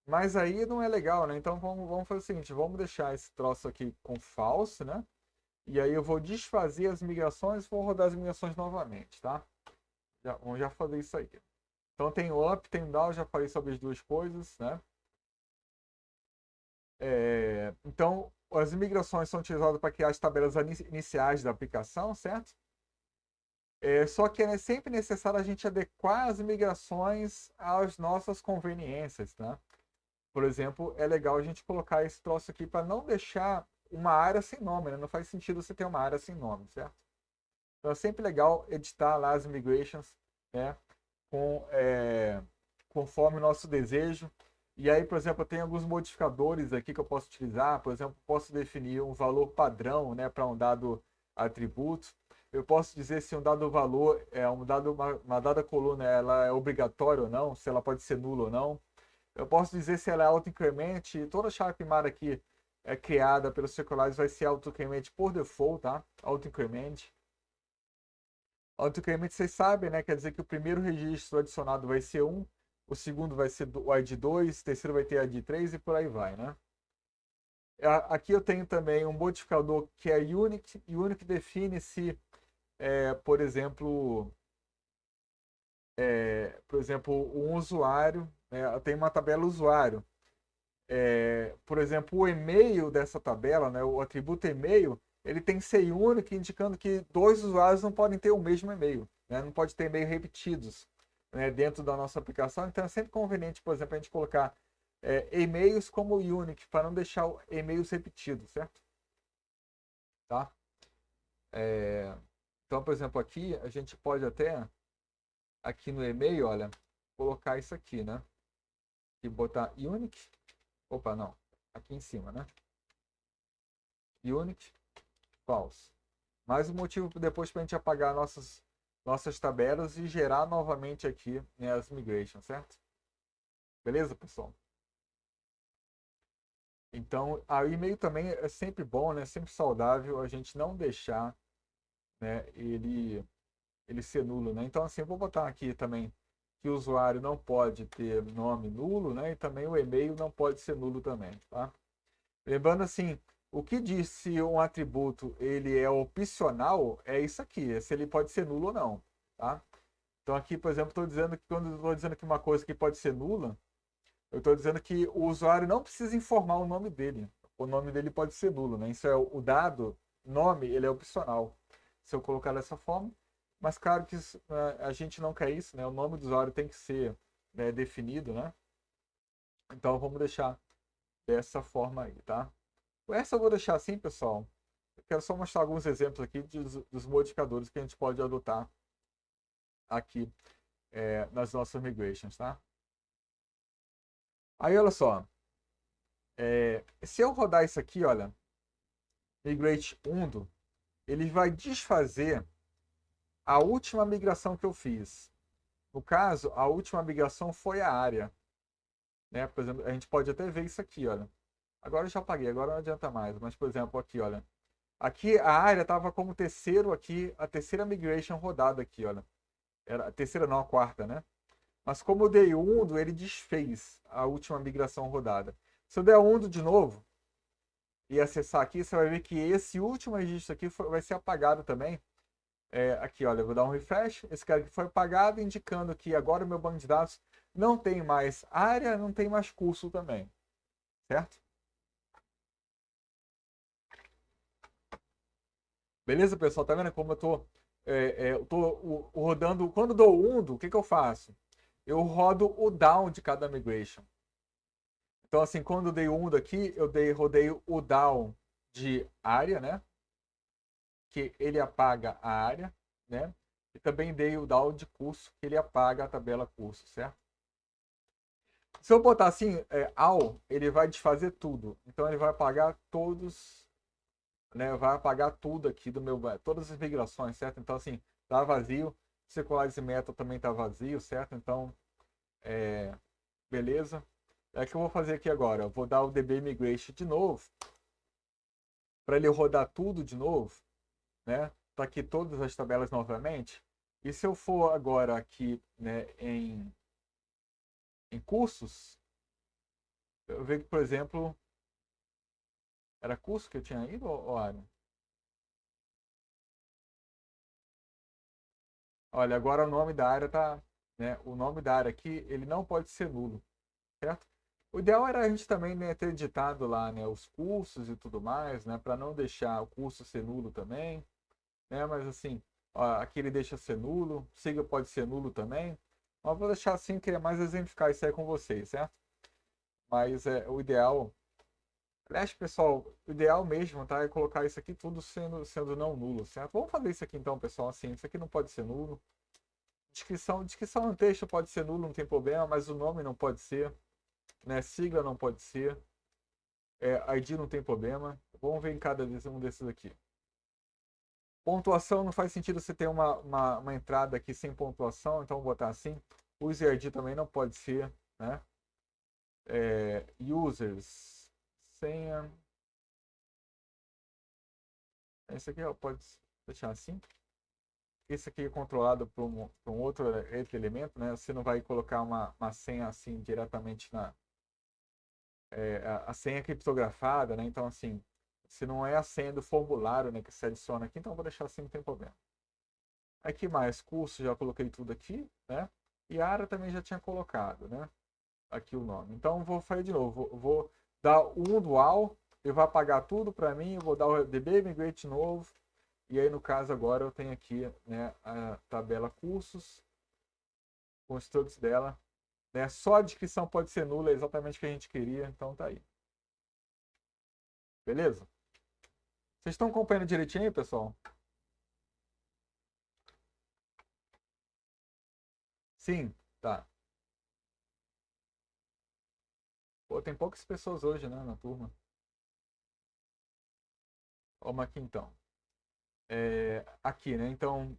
Mas aí não é legal, né? Então vamos fazer o seguinte, vamos deixar esse troço aqui com false, né? E aí eu vou desfazer as migrações e vou rodar as migrações novamente, tá? Vamos já fazer isso aí. Então tem o up, tem o down, já falei sobre as duas coisas, né? Então as migrações são utilizadas para criar as tabelas iniciais da aplicação, certo? Só que é sempre necessário a gente adequar as migrações às nossas conveniências, né? Por exemplo, é legal a gente colocar esse troço aqui para não deixar uma área sem nome, né? Não faz sentido você ter uma área sem nome, certo? Então é sempre legal editar lá as migrations, né? Conforme o nosso desejo. E aí, por exemplo, eu tenho alguns modificadores aqui que eu posso utilizar. Por exemplo, posso definir um valor padrão, né, para um dado atributo. Eu posso dizer se um dado valor uma dada coluna ela é obrigatória ou não, se ela pode ser nula ou não. Eu posso dizer se ela é auto-incremente. Toda chave primária aqui é criada pelos circulares vai ser auto-incremente por default, tá? Auto-incremente. Auto-incremente, vocês sabem, né? Quer dizer que o primeiro registro adicionado vai ser 1, o segundo vai ser o ID 2, o terceiro vai ter ID 3 e por aí vai, né? Aqui eu tenho também um modificador que é unique. Unique define se, por exemplo, um usuário, né, tem uma tabela usuário. Por exemplo, o e-mail dessa tabela, né, o atributo e-mail, ele tem que ser único, indicando que dois usuários não podem ter o mesmo e-mail, né? Não pode ter e-mail repetidos, né, dentro da nossa aplicação. Então é sempre conveniente, por exemplo, a gente colocar e-mails como unique, para não deixar e-mails repetidos, certo? Tá? Então, por exemplo, aqui a gente pode até, aqui no e-mail, olha, colocar isso aqui, né? E botar unique. Opa, não. Aqui em cima, né? Unique, false. Mais um motivo depois para a gente apagar nossas tabelas e gerar novamente aqui, né, as migrations, certo? Beleza, pessoal? Então, o e-mail também é sempre bom, né? Sempre saudável a gente não deixar, né, ele ser nulo, né? Então, assim, eu vou botar aqui também que o usuário não pode ter nome nulo, né? E também o e-mail não pode ser nulo também, tá? Lembrando assim, o que diz se um atributo ele é opcional é isso aqui, é se ele pode ser nulo ou não, tá? Então aqui, por exemplo, estou dizendo que quando eu estou dizendo que uma coisa que pode ser nula, eu estou dizendo que o usuário não precisa informar o nome dele. O nome dele pode ser nulo, né? Isso é o dado, nome, ele é opcional. Se eu colocar dessa forma, mas claro que a gente não quer isso, né? O nome do usuário tem que ser, né, definido, né? Então vamos deixar dessa forma aí, tá? Essa eu vou deixar assim, pessoal. Eu quero só mostrar alguns exemplos aqui dos modificadores que a gente pode adotar aqui nas nossas migrations, tá? Aí, olha só. Se eu rodar isso aqui, olha, migrate undo, ele vai desfazer a última migração que eu fiz. No caso, a última migração foi a área, né? Por exemplo, a gente pode até ver isso aqui, olha. Agora eu já apaguei, agora não adianta mais. Mas, por exemplo, aqui, olha. Aqui a área estava como terceiro aqui, a terceira migration rodada aqui, olha. Era a terceira, não, a quarta, né? Mas como eu dei undo, ele desfez a última migração rodada. Se eu der undo de novo e acessar aqui, você vai ver que esse último registro aqui vai ser apagado também. Aqui, olha, eu vou dar um refresh. Esse cara aqui foi apagado, indicando que agora o meu banco de dados não tem mais área, não tem mais curso também. Certo? Beleza, pessoal? Tá vendo como eu tô rodando? Quando eu dou undo, o que eu faço? Eu rodo o down de cada migration. Então, assim, quando eu dei undo aqui, rodei o down de área, né? Que ele apaga a área, né? E também dei o down de curso, que ele apaga a tabela curso, certo? Se eu botar assim, all, ele vai desfazer tudo. Então, ele vai apagar todos, né? Vai apagar tudo aqui do meu, todas as migrações, certo? Então, assim, tá vazio. Circulares e meta também tá vazio, certo? Então, beleza. É o que eu vou fazer aqui agora. Eu vou dar o DB Migration de novo, para ele rodar tudo de novo, né? Tá aqui todas as tabelas novamente. E se eu for agora aqui, né, em cursos, eu vejo que, por exemplo, era curso que eu tinha ido ou área? Olha, agora o nome da área tá, né? O nome da área aqui, ele não pode ser nulo, certo? O ideal era a gente também, né, ter editado lá, né, os cursos e tudo mais, né, para não deixar o curso ser nulo também, né? Mas assim, ó, aqui ele deixa ser nulo, siga pode ser nulo também. Mas vou deixar assim, queria mais exemplificar isso aí com vocês, certo? Mas o ideal, aliás, pessoal, o ideal mesmo, tá? É colocar isso aqui tudo sendo não nulo, certo? Vamos fazer isso aqui então, pessoal, assim, isso aqui não pode ser nulo. Descrição no texto pode ser nulo, não tem problema, mas o nome não pode ser, né? Sigla não pode ser, ID não tem problema. Vamos ver em cada um desses aqui. Pontuação não faz sentido você ter uma entrada aqui sem pontuação, então vou botar assim. User ID também não pode ser, né? Users, senha. Esse aqui ó, pode deixar assim. Esse aqui é controlado por um outro elemento, né? Você não vai colocar uma senha assim diretamente a senha criptografada, né? Então, assim, se não é a senha do formulário, né, que se adiciona aqui, então eu vou deixar assim, não tem problema. Aqui mais, curso, já coloquei tudo aqui, né? E a área também já tinha colocado, né? Aqui o nome. Então, vou fazer de novo. Vou dar um dual, ele vai apagar tudo para mim, eu vou dar o DB Migrate novo. E aí, no caso, agora eu tenho aqui, né, a tabela cursos, com os truques dela. Né? Só a descrição pode ser nula, é exatamente o que a gente queria, então tá aí. Beleza? Vocês estão acompanhando direitinho aí, pessoal? Sim, tá. Pô, tem poucas pessoas hoje, né, na turma. Vamos aqui então. Aqui, né? Então,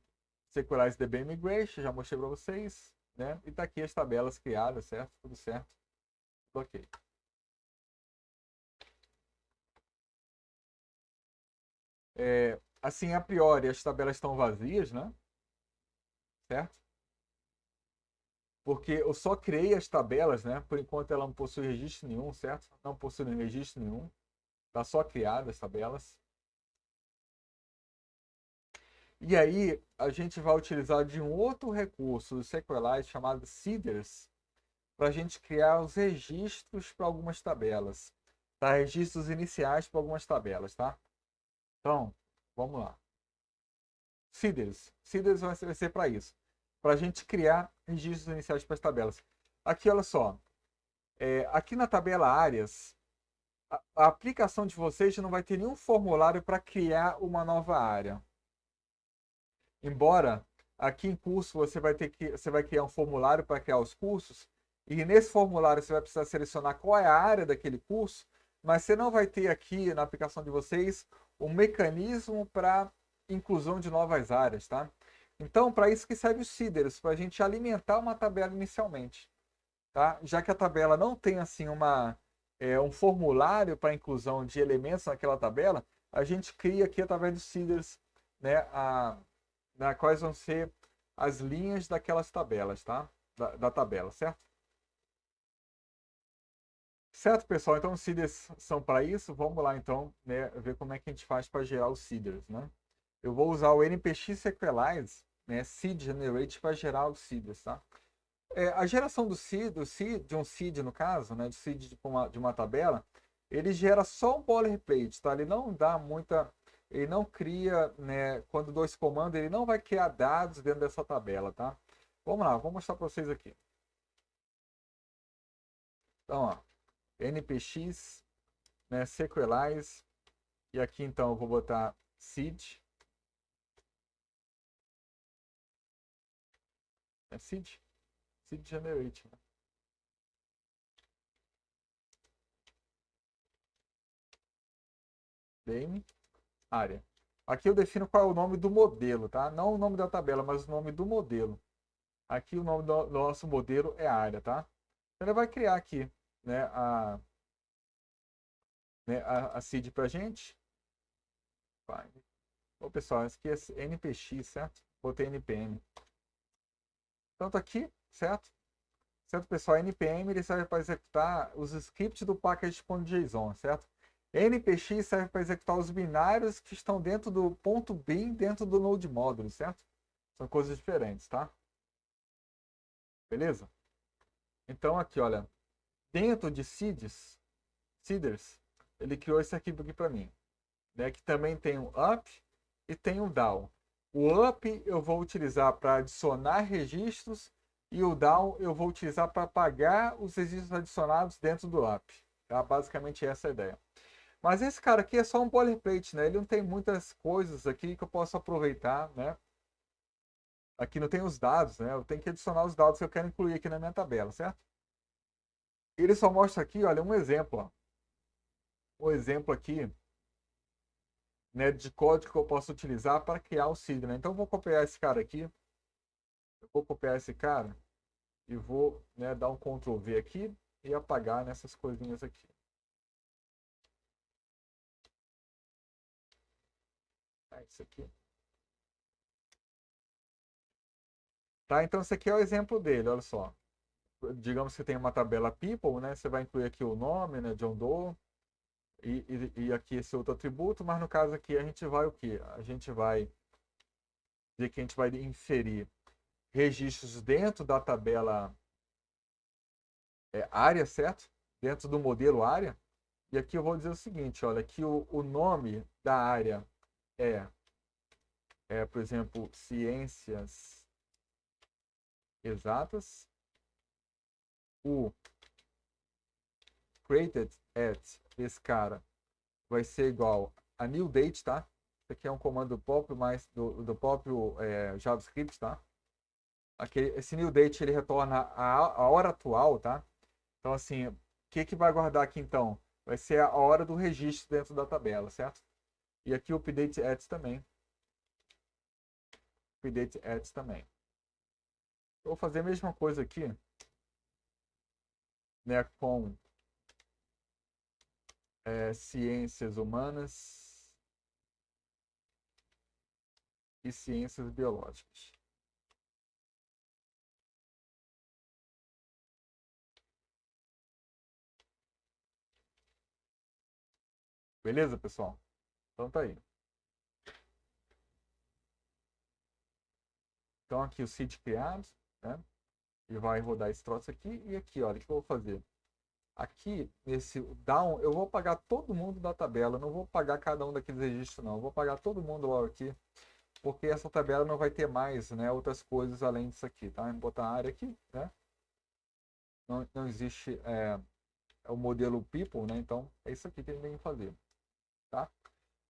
Sequelize DB Migration, já mostrei para vocês, né? E tá aqui as tabelas criadas, certo? Tudo certo. Tudo ok. Assim, a priori, as tabelas estão vazias, né? Certo? Porque eu só criei as tabelas, né? Por enquanto ela não possui registro nenhum, certo? Não possui registro nenhum. Tá só criadas as tabelas. E aí, a gente vai utilizar de um outro recurso do SQLite chamado Seeders para a gente criar os registros para algumas tabelas. Tá? Registros iniciais para algumas tabelas, tá? Então, vamos lá. Seeders. Seeders vai ser para isso. Para a gente criar registros iniciais para as tabelas. Aqui, olha só. Aqui na tabela áreas, a aplicação de vocês não vai ter nenhum formulário para criar uma nova área. Embora aqui em curso você vai criar um formulário para criar os cursos, e nesse formulário você vai precisar selecionar qual é a área daquele curso, mas você não vai ter aqui na aplicação de vocês um mecanismo para inclusão de novas áreas, tá? Então, para isso que serve o seeders, para a gente alimentar uma tabela inicialmente, tá? Já que a tabela não tem assim um formulário para inclusão de elementos naquela tabela, a gente cria aqui através dos seeders, né, quais vão ser as linhas daquelas tabelas, tá? Da tabela, certo? Certo, pessoal? Então, os seeders são para isso. Vamos lá, então, né, ver como é que a gente faz para gerar os seeders, né? Eu vou usar o npx sequelize, né, seed generate para gerar os seeders, tá? A geração do seed, de um seed no caso, né, de seed de uma tabela, ele gera só um boilerplate, tá? Ele não dá muita, ele não cria, né, quando dou esse comando, ele não vai criar dados dentro dessa tabela, tá? Vamos lá, vou mostrar para vocês aqui. Então, ó, npx, né, sequelize, e aqui então eu vou botar seed, seed generate, né? Name, área. Aqui eu defino qual é o nome do modelo, tá? Não o nome da tabela, mas o nome do modelo. Aqui o nome do nosso modelo é área, tá? Então ele vai criar aqui, né, a seed pra gente. Vai. Ô, pessoal, aqui é npx, certo? Botei npm. Então tá aqui, certo? Certo, pessoal? npm ele serve para executar os scripts do package.json, certo? npx serve para executar os binários que estão dentro do ponto .bin dentro do node módulo, certo? São coisas diferentes, tá? Beleza? Então aqui, olha, dentro de seeders, ele criou esse arquivo aqui para mim, né? Que também tem um up e tem um down. O up eu vou utilizar para adicionar registros e o down eu vou utilizar para apagar os registros adicionados dentro do up. Tá? Basicamente essa é a ideia. Mas esse cara aqui é só um boilerplate, né? Ele não tem muitas coisas aqui que eu posso aproveitar, né? Aqui não tem os dados, né? Eu tenho que adicionar os dados que eu quero incluir aqui na minha tabela, certo? Ele só mostra aqui, olha, um exemplo, ó. Um exemplo aqui, né, de código que eu posso utilizar para criar o seed, né? Então eu vou copiar esse cara aqui, eu vou copiar esse cara e vou, né, dar um Ctrl V aqui e apagar nessas coisinhas aqui. Isso aqui. Tá, então esse aqui é o exemplo dele, olha só. Digamos que tem uma tabela people, né? Você vai incluir aqui o nome, né, John Doe, e aqui esse outro atributo, mas no caso aqui a gente vai o quê? A gente vai dizer que a gente vai inserir registros dentro da tabela área, certo? Dentro do modelo área. E aqui eu vou dizer o seguinte, olha, que o nome da área por exemplo, ciências exatas. O created at esse cara vai ser igual a new date, tá? Isso aqui é um comando próprio, mais do próprio JavaScript, tá? Aqui, esse new date ele retorna a hora atual, tá? Então, assim, o que vai guardar aqui então? Vai ser a hora do registro dentro da tabela, certo? E aqui o update at também. Update at também. Eu vou fazer a mesma coisa aqui, né, com ciências humanas e ciências biológicas. Beleza, pessoal? Então tá aí. Então aqui o seed criado, né? E vai rodar esse troço aqui. E aqui, olha, o que eu vou fazer? Aqui, nesse down, eu vou apagar todo mundo da tabela. Não vou apagar cada um daqueles registros, não. Eu vou apagar todo mundo logo aqui. Porque essa tabela não vai ter mais, né? Outras coisas além disso aqui, tá? Vou botar a área aqui, né? Não existe o modelo people, né? Então, é isso aqui que a gente tem que fazer, tá?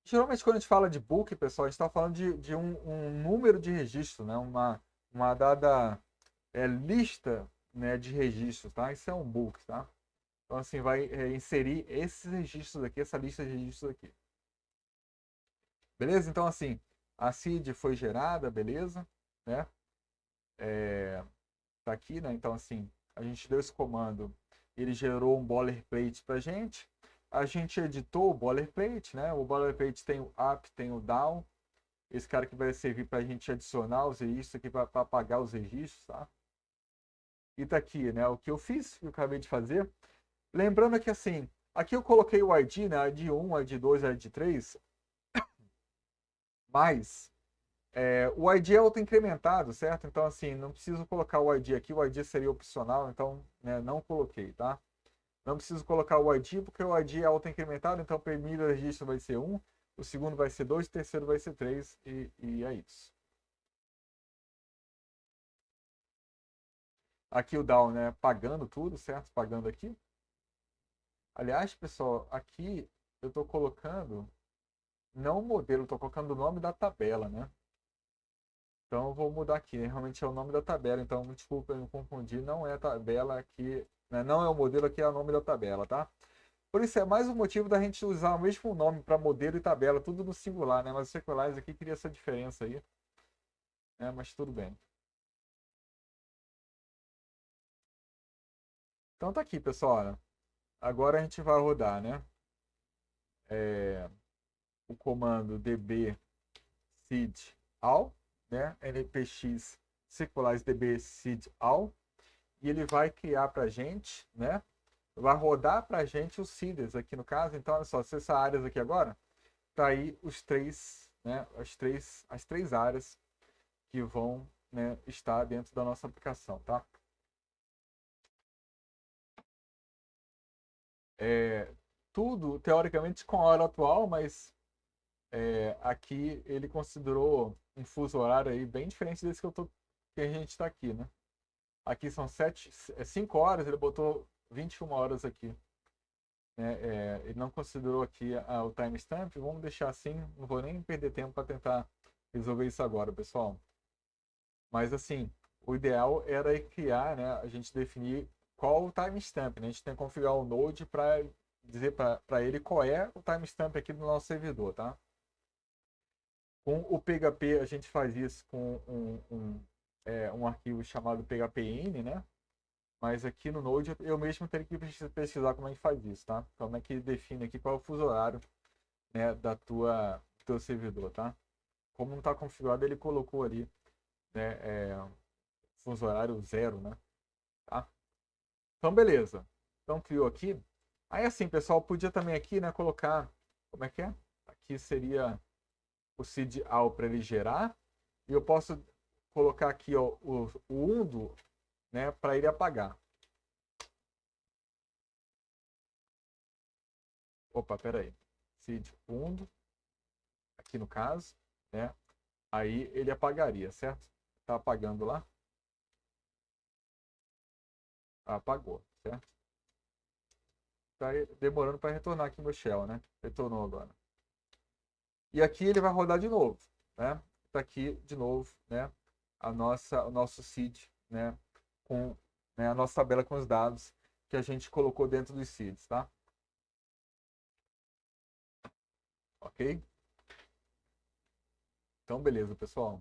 Geralmente, quando a gente fala de book, pessoal, a gente está falando de um número de registro, né? Uma dada lista, né, de registros, tá? Isso é um book, tá? Então, assim, vai inserir esses registros aqui, essa lista de registros aqui. Beleza? Então, assim, a seed foi gerada, beleza? Né? Tá aqui, né? Então, assim, a gente deu esse comando, ele gerou um boilerplate pra gente. A gente editou o boilerplate, né? O boilerplate tem o up, tem o down. Esse cara que vai servir pra gente adicionar os registros aqui para apagar os registros, tá? E tá aqui, né? O que eu fiz, que eu acabei de fazer. Lembrando que, assim, aqui eu coloquei o ID, né? ID 1, ID 2, ID 3, mas o ID é auto-incrementado, certo? Então, assim, não preciso colocar o ID aqui, o ID seria opcional, então, né, não coloquei, tá? Não preciso colocar o ID, porque o ID é auto-incrementado, então o primeiro registro vai ser 1, o segundo vai ser 2, o terceiro vai ser 3, e é isso. Aqui o down, né, pagando tudo, certo? Pagando aqui. Aliás, pessoal, aqui eu estou colocando, não o modelo, estou colocando o nome da tabela, né? Então eu vou mudar aqui, né? Realmente é o nome da tabela, então me desculpa, eu me confundi, não é a tabela aqui, né? Não é o modelo aqui, é o nome da tabela, tá? Por isso é mais um motivo da gente usar o mesmo nome para modelo e tabela, tudo no singular, né? Mas o Sequelize aqui queria essa diferença aí, né? Mas tudo bem. Então tá aqui, pessoal, olha. Agora a gente vai rodar, né? O comando db seed all, né? npx Sequelize db seed all, e ele vai criar para a gente, né? Vai rodar para a gente os seeders aqui no caso. Então, olha só, acessar áreas aqui agora, tá aí os três, né? As três áreas que vão, né, estar dentro da nossa aplicação, tá? É, tudo teoricamente com a hora atual, mas aqui ele considerou um fuso horário aí bem diferente desse que a gente está aqui, né? Aqui são 5 horas, ele botou 21 horas aqui. Né? Ele não considerou aqui o timestamp. Vamos deixar assim, não vou nem perder tempo para tentar resolver isso agora, pessoal. Mas assim, o ideal era criar, né? A gente definir qual o timestamp, né? A gente tem que configurar o Node para dizer para ele qual é o timestamp aqui do nosso servidor, tá? Com o PHP a gente faz isso com um arquivo chamado phpin, né? Mas aqui no Node eu mesmo teria que pesquisar como é que faz isso, tá? Como é que define aqui qual é o fuso horário, né, do teu servidor, tá? Como não está configurado, ele colocou ali, né, fuso horário 0, né? Tá? Então, beleza. Então, criou aqui. Aí, assim, pessoal, podia também aqui, né, colocar, como é que é? Aqui seria o seed all para ele gerar. E eu posso colocar aqui, ó, o undo, né, para ele apagar. Opa, peraí. Seed undo, aqui no caso, né? Aí ele apagaria, certo? Tá apagando lá. Apagou, certo? Tá demorando para retornar aqui meu shell, né? Retornou agora. E aqui ele vai rodar de novo, né? Tá aqui de novo, né? O nosso seed, né? Com, né, a nossa tabela com os dados que a gente colocou dentro dos seeds, tá? Ok? Então, beleza, pessoal.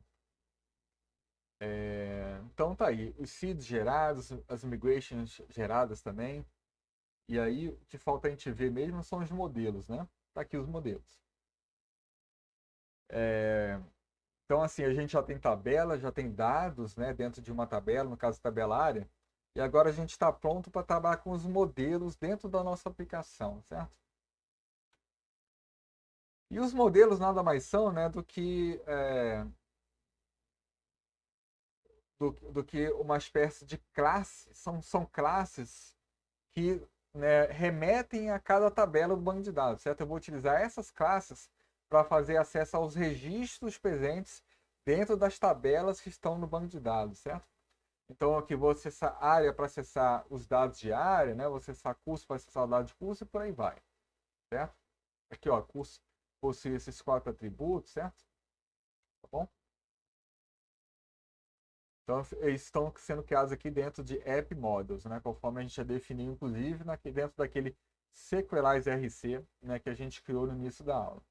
Então tá aí, os seeds gerados, as migrations geradas também. E aí, o que falta a gente ver mesmo são os modelos, né? Tá aqui os modelos. Então, assim, a gente já tem tabela, já tem dados, né, dentro de uma tabela, no caso tabelária, e agora a gente está pronto para trabalhar com os modelos dentro da nossa aplicação, certo? E os modelos nada mais são, né, do que uma espécie de classe, são classes que, né, remetem a cada tabela do banco de dados, certo? Eu vou utilizar essas classes para fazer acesso aos registros presentes dentro das tabelas que estão no banco de dados, certo? Então aqui vou acessar área para acessar os dados de área, né? Vou acessar curso para acessar o dado de curso e por aí vai, certo? Aqui, ó, curso possui esses 4 atributos, certo? Tá bom? Então eles estão sendo criados aqui dentro de App Models, né? Conforme a gente já definiu, inclusive, dentro daquele Sequelize RC, né? Que a gente criou no início da aula.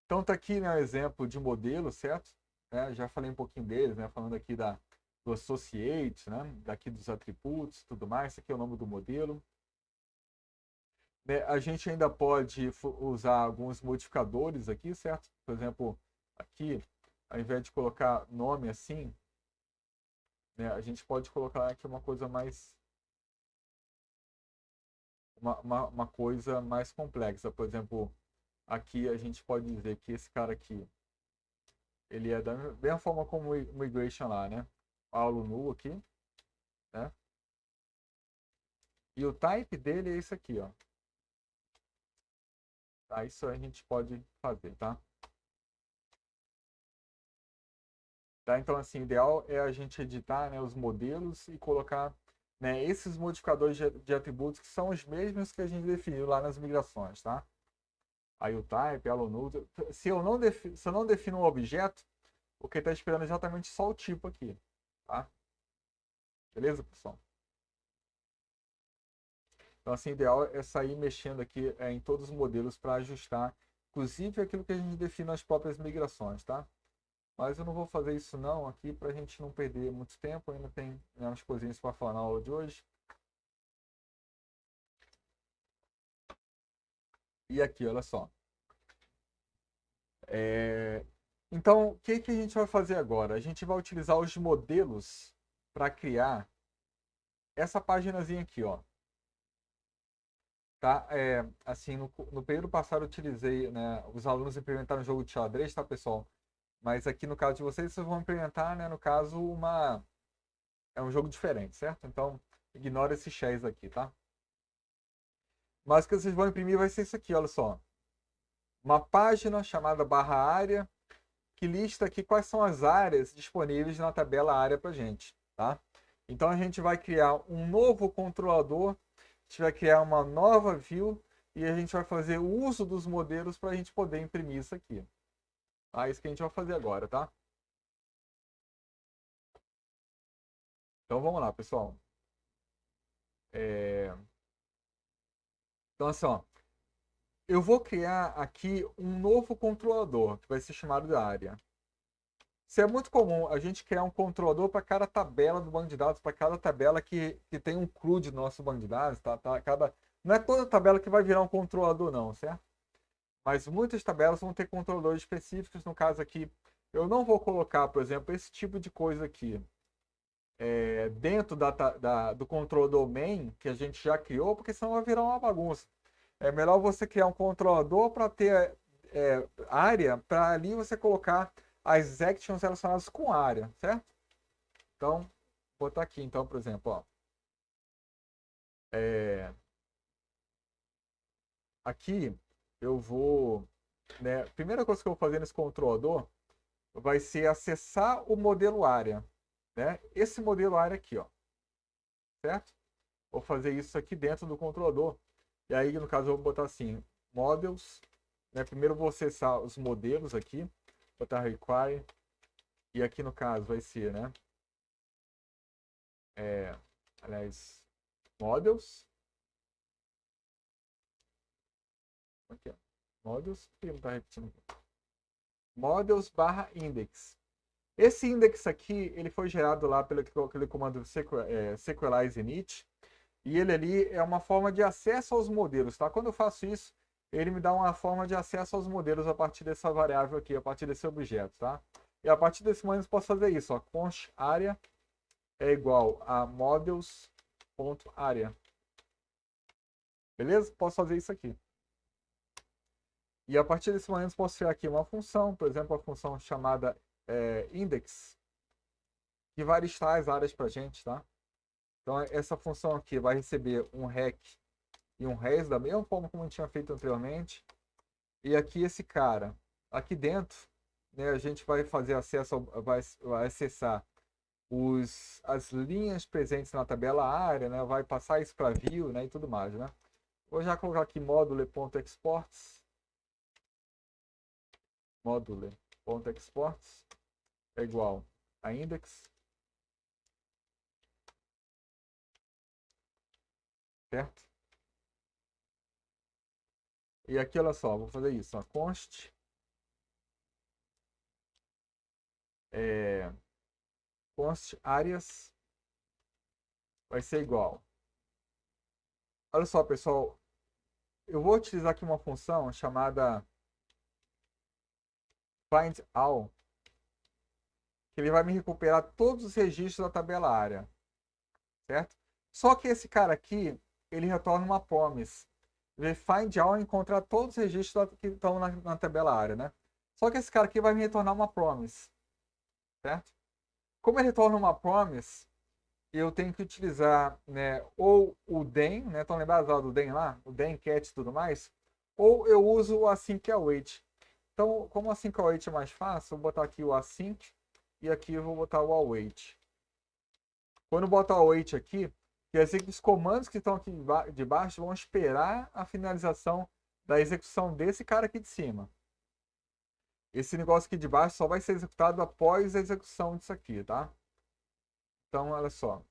Então tá aqui, né, o exemplo de modelo, certo? Já falei um pouquinho deles, né, falando aqui do associate, né, daqui dos atributos, tudo mais. Esse aqui é o nome do modelo. Né, a gente ainda pode usar alguns modificadores aqui, certo? Por exemplo, aqui, ao invés de colocar nome assim, né, a gente pode colocar aqui uma coisa mais uma coisa mais complexa. Por exemplo, aqui a gente pode dizer que esse cara aqui, ele é da mesma forma como o migration lá, né? Paulo nu aqui, né? E o type dele é isso aqui, ó. Tá? Isso a gente pode fazer, tá? Tá? Então, assim, o ideal é a gente editar, né, os modelos e colocar, né, esses modificadores de atributos que são os mesmos que a gente definiu lá nas migrações, tá? Aí o type, hello null. Se eu não defino um objeto, o que está esperando é exatamente só o tipo aqui, tá? Beleza, pessoal? Então, assim, o ideal é sair mexendo aqui em todos os modelos para ajustar, inclusive aquilo que a gente define nas próprias migrações, tá? Mas eu não vou fazer isso não aqui para a gente não perder muito tempo. Ainda tem, né, umas coisinhas para falar na aula de hoje. E aqui, olha só. Então, o que a gente vai fazer agora? A gente vai utilizar os modelos para criar essa paginazinha aqui, ó. Tá? Assim, no período passado eu utilizei, né, os alunos implementaram um jogo de xadrez, tá, pessoal? Mas aqui no caso de vocês vão implementar, né, no caso, é um jogo diferente, certo? Então, ignora esse chess aqui, tá? Mas o que vocês vão imprimir vai ser isso aqui, olha só. Uma página chamada barra área, que lista aqui quais são as áreas disponíveis na tabela área para gente, tá? Então a gente vai criar um novo controlador, a gente vai criar uma nova view e a gente vai fazer o uso dos modelos para a gente poder imprimir isso aqui. Tá? Isso que a gente vai fazer agora, tá? Então vamos lá, pessoal. Então assim, ó, eu vou criar aqui um novo controlador que vai ser chamado de área. Isso é muito comum, a gente criar um controlador para cada tabela do banco de dados, para cada tabela que tem um CRUD do nosso banco de dados, tá? Não é toda tabela que vai virar um controlador, não, certo? Mas muitas tabelas vão ter controladores específicos. No caso aqui, eu não vou colocar, por exemplo, esse tipo de coisa aqui dentro do controlador main que a gente já criou, porque senão vai virar uma bagunça. É melhor você criar um controlador para ter área, para ali você colocar as actions relacionadas com a área, certo? Então, vou botar aqui, então, por exemplo, ó, aqui eu vou, né, a primeira coisa que eu vou fazer nesse controlador vai ser acessar o modelo área, né? Esse modelo área aqui, ó, certo? Vou fazer isso aqui dentro do controlador. E aí, no caso, eu vou botar assim, models, né? Primeiro eu vou acessar os modelos aqui, botar require, e aqui no caso vai ser, né? Aliás, models, aqui, ó, models, que não está repetindo aqui. Models barra index. Esse index aqui, ele foi gerado lá pelo aquele comando sequelize init, e ele ali é uma forma de acesso aos modelos, tá? Quando eu faço isso, ele me dá uma forma de acesso aos modelos a partir dessa variável aqui, a partir desse objeto, tá? E a partir desse momento eu posso fazer isso, ó, const área é igual a models.area. Beleza? Posso fazer isso aqui. E a partir desse momento eu posso criar aqui uma função, por exemplo, a função chamada index, que vai listar as áreas para a gente, tá? Então essa função aqui vai receber um rec e um res da mesma forma como a gente tinha feito anteriormente. E aqui esse cara, aqui dentro, né, a gente vai fazer acesso, vai acessar as linhas presentes na tabela área, né, vai passar isso para view, né, e tudo mais, né. Vou já colocar aqui module.exports, module.exports é igual a index, certo? E aqui, olha só, vou fazer isso, ó, const const áreas vai ser igual. Olha só, pessoal, eu vou utilizar aqui uma função chamada find all, que ele vai me recuperar todos os registros da tabela área, certo? Só que esse cara aqui, ele retorna uma promise. Ele find all encontrar todos os registros que estão na tabela área, né? Só que esse cara aqui vai me retornar uma promise, certo? Como ele retorna uma promise, eu tenho que utilizar, né, ou o den, né? Estão lembrados do den lá? O den, cat e tudo mais? Ou eu uso o async await. Então, como o async await é mais fácil, eu vou botar aqui o async e aqui eu vou botar o await. Quando eu botar o await aqui, quer dizer que os comandos que estão aqui de baixo vão esperar a finalização da execução desse cara aqui de cima. Esse negócio aqui de baixo só vai ser executado após a execução disso aqui, tá? Então, olha só.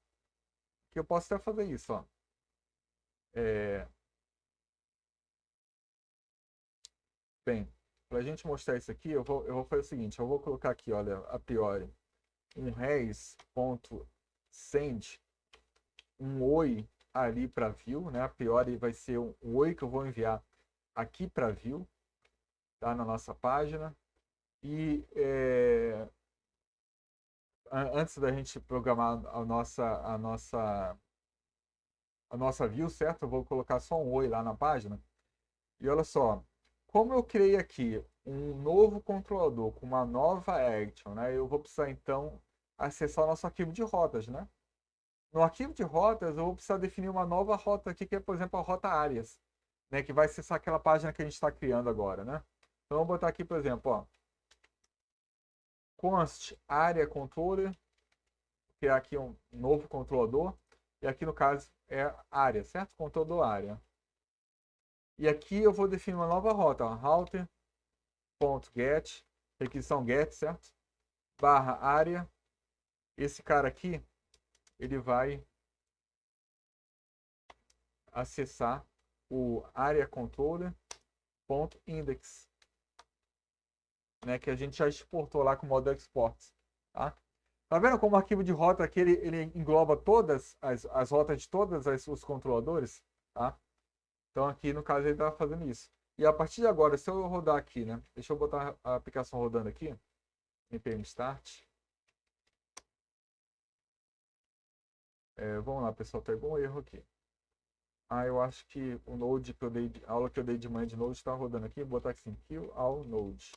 Aqui eu posso até fazer isso, ó. Bem, para a gente mostrar isso aqui, eu vou fazer o seguinte. Eu vou colocar aqui, olha, a priori, um res.send, um oi ali para view, né? A priori vai ser um oi que eu vou enviar aqui para view, tá? Na nossa página. E antes da gente programar a nossa view, certo? Eu vou colocar só um oi lá na página. E olha só, como eu criei aqui um novo controlador com uma nova action, né? Eu vou precisar então acessar o nosso arquivo de rotas, né? No arquivo de rotas, eu vou precisar definir uma nova rota aqui, que é, por exemplo, a rota áreas, né? Que vai acessar aquela página que a gente está criando agora, né? Então, eu vou botar aqui, por exemplo, ó, const área controller, que é aqui um novo controlador, e aqui no caso é área, certo? Controlador área. E aqui eu vou definir uma nova rota, ó, router.get, requisição get, certo? Barra área. Esse cara aqui, ele vai acessar o area controller.index, né, que a gente já exportou lá com o modo export, tá? Tá vendo como o arquivo de rota aqui ele engloba todas as rotas de todos os controladores, tá? Então aqui no caso ele está fazendo isso. E a partir de agora, se eu rodar aqui, né? Deixa eu botar a aplicação rodando aqui, npm start. Vamos lá, pessoal, pegou um erro aqui. Eu acho que o Node que eu dei, a aula que eu dei de manhã de Node está rodando aqui. Vou botar aqui assim, kill all Node.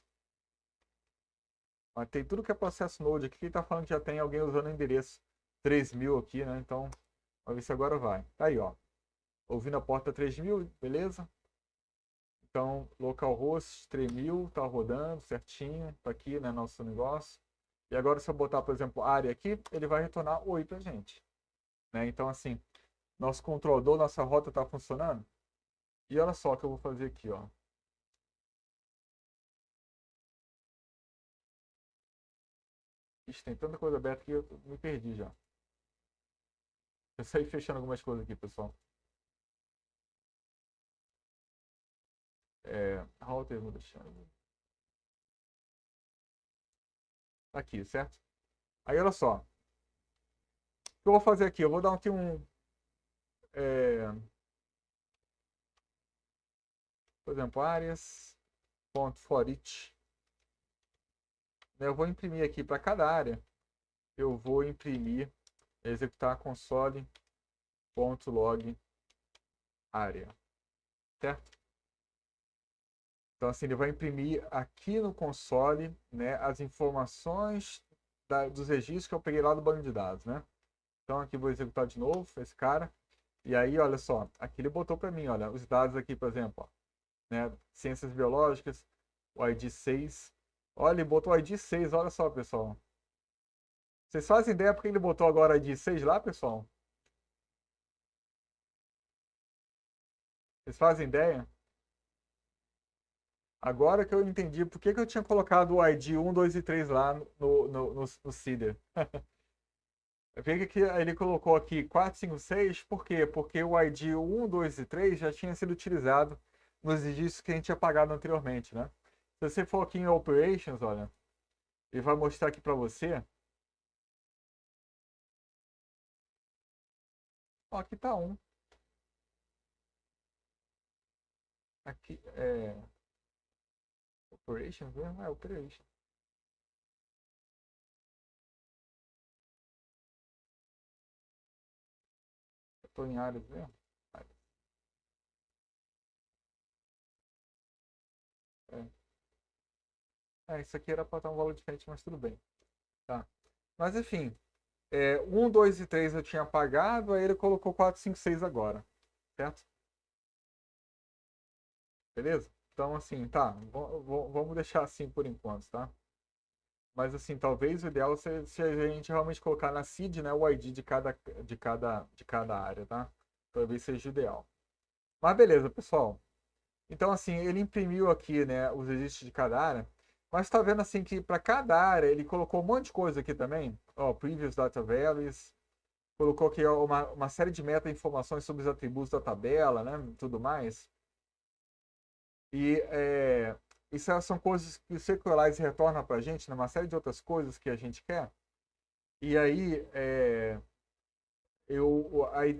Mas tem tudo que é processo Node aqui. Ele está falando que já tem alguém usando o endereço 3000 aqui, né? Então, vamos ver se agora vai. Tá aí, ó. Ouvindo a porta 3000, beleza? Então, localhost 3000, tá rodando certinho. Tá aqui, né, nosso negócio. E agora, se eu botar, por exemplo, área aqui, ele vai retornar 8 pra gente. Né? Então, assim, nosso controlador, nossa rota está funcionando. E olha só o que eu vou fazer aqui, ó. Ixi, tem tanta coisa aberta que eu me perdi já. Eu saí fechando algumas coisas aqui, pessoal. Router, vou deixar. Aqui, certo? Aí, olha só. O que eu vou fazer aqui? Eu vou dar aqui por exemplo, áreas.for each. Eu vou imprimir aqui para cada área. Eu vou imprimir, executar console.log área. Certo? Então, assim, ele vai imprimir aqui no console, né, as informações dos registros que eu peguei lá do banco de dados, né? Então, aqui vou executar de novo esse cara. E aí, olha só, aqui ele botou para mim, olha, os dados aqui, por exemplo, ó, né, ciências biológicas, o ID 6. Olha, ele botou o ID 6, olha só, pessoal. Vocês fazem ideia porque ele botou agora o ID 6 lá, pessoal? Vocês fazem ideia? Agora que eu entendi por que eu tinha colocado o ID 1, 2 e 3 lá no CIDR. Veja que ele colocou aqui 4, 5, 6, por quê? Porque o ID 1, 2 e 3 já tinha sido utilizado nos registros que a gente tinha pagado anteriormente, né? Se você for aqui em Operations, olha, Ele vai mostrar aqui para você. Ó, aqui tá um. Aqui é Operations mesmo? É Operation. Eu tô em áreas mesmo. É. Isso aqui era para estar um valor diferente, mas tudo bem. Tá. Mas enfim, 1, 2 e 3 eu tinha apagado, aí ele colocou 4, 5, 6 agora. Certo? Beleza? Então, assim, tá. Vamos deixar assim por enquanto, tá? Mas, assim, talvez o ideal seja a gente realmente colocar na seed, né, o ID de cada área, tá? Talvez seja o ideal. Mas beleza, pessoal. Então, assim, ele imprimiu aqui, né, os registros de cada área. Mas tá vendo, assim, que para cada área ele colocou um monte de coisa aqui também. Ó, previous data values. Colocou aqui ó, uma série de meta-informações sobre os atributos da tabela, né, tudo mais. E isso são coisas que o SQLite retorna para a gente, né, uma série de outras coisas que a gente quer. E aí,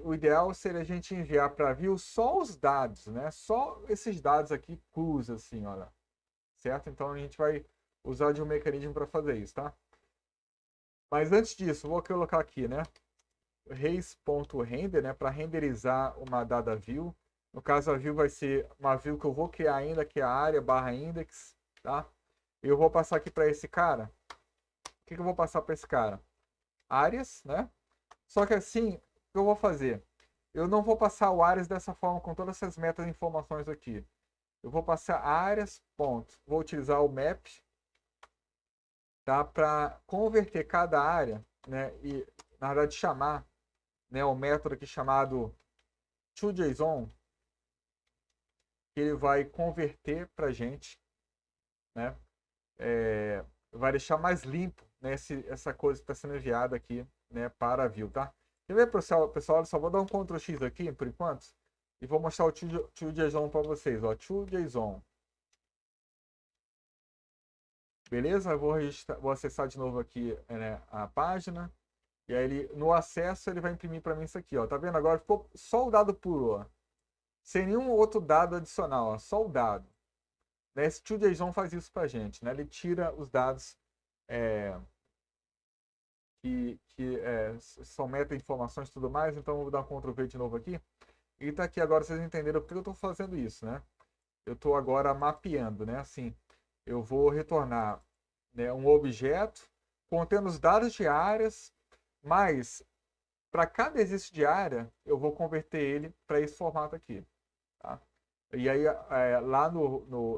o ideal seria a gente enviar para a View só os dados, né? Só esses dados aqui crus, assim, olha. Certo? Então a gente vai usar de um mecanismo para fazer isso, tá? Mas antes disso, vou colocar aqui, né? Race.render, né? Para renderizar uma dada view. No caso, a view vai ser uma view que eu vou criar ainda, que é a área barra index, tá? Eu vou passar aqui para esse cara. O que eu vou passar para esse cara? Áreas, né? Só que assim, o que eu vou fazer? Eu não vou passar o áreas dessa forma com todas essas metas e informações aqui. Eu vou passar áreas, ponto. Vou utilizar o map, tá? Para converter cada área, né? E na verdade chamar, né? O método aqui chamado toJSON, que ele vai converter para gente, né? Vai deixar mais limpo, né? Essa coisa que está sendo enviada aqui, né? Para a view, tá? Quer ver, pessoal? Pessoal, só vou dar um Ctrl X aqui por enquanto e vou mostrar o toJSON para vocês, ó. toJSON. Beleza? Eu vou acessar de novo aqui, né, a página. E aí no acesso ele vai imprimir para mim isso aqui, ó. Tá vendo? Agora ficou só o dado puro, ó. Sem nenhum outro dado adicional, ó. Só o dado. Né? Esse toJSON faz isso pra gente, né? Ele tira os dados é, que são meta-informações e tudo mais. Então eu vou dar um Ctrl V de novo aqui. E tá aqui agora, vocês entenderam por que eu estou fazendo isso, né? Eu estou agora mapeando, né? Assim, eu vou retornar, né, um objeto contendo os dados de áreas, mas para cada exercício de área, eu vou converter ele para esse formato aqui. Tá? E aí, lá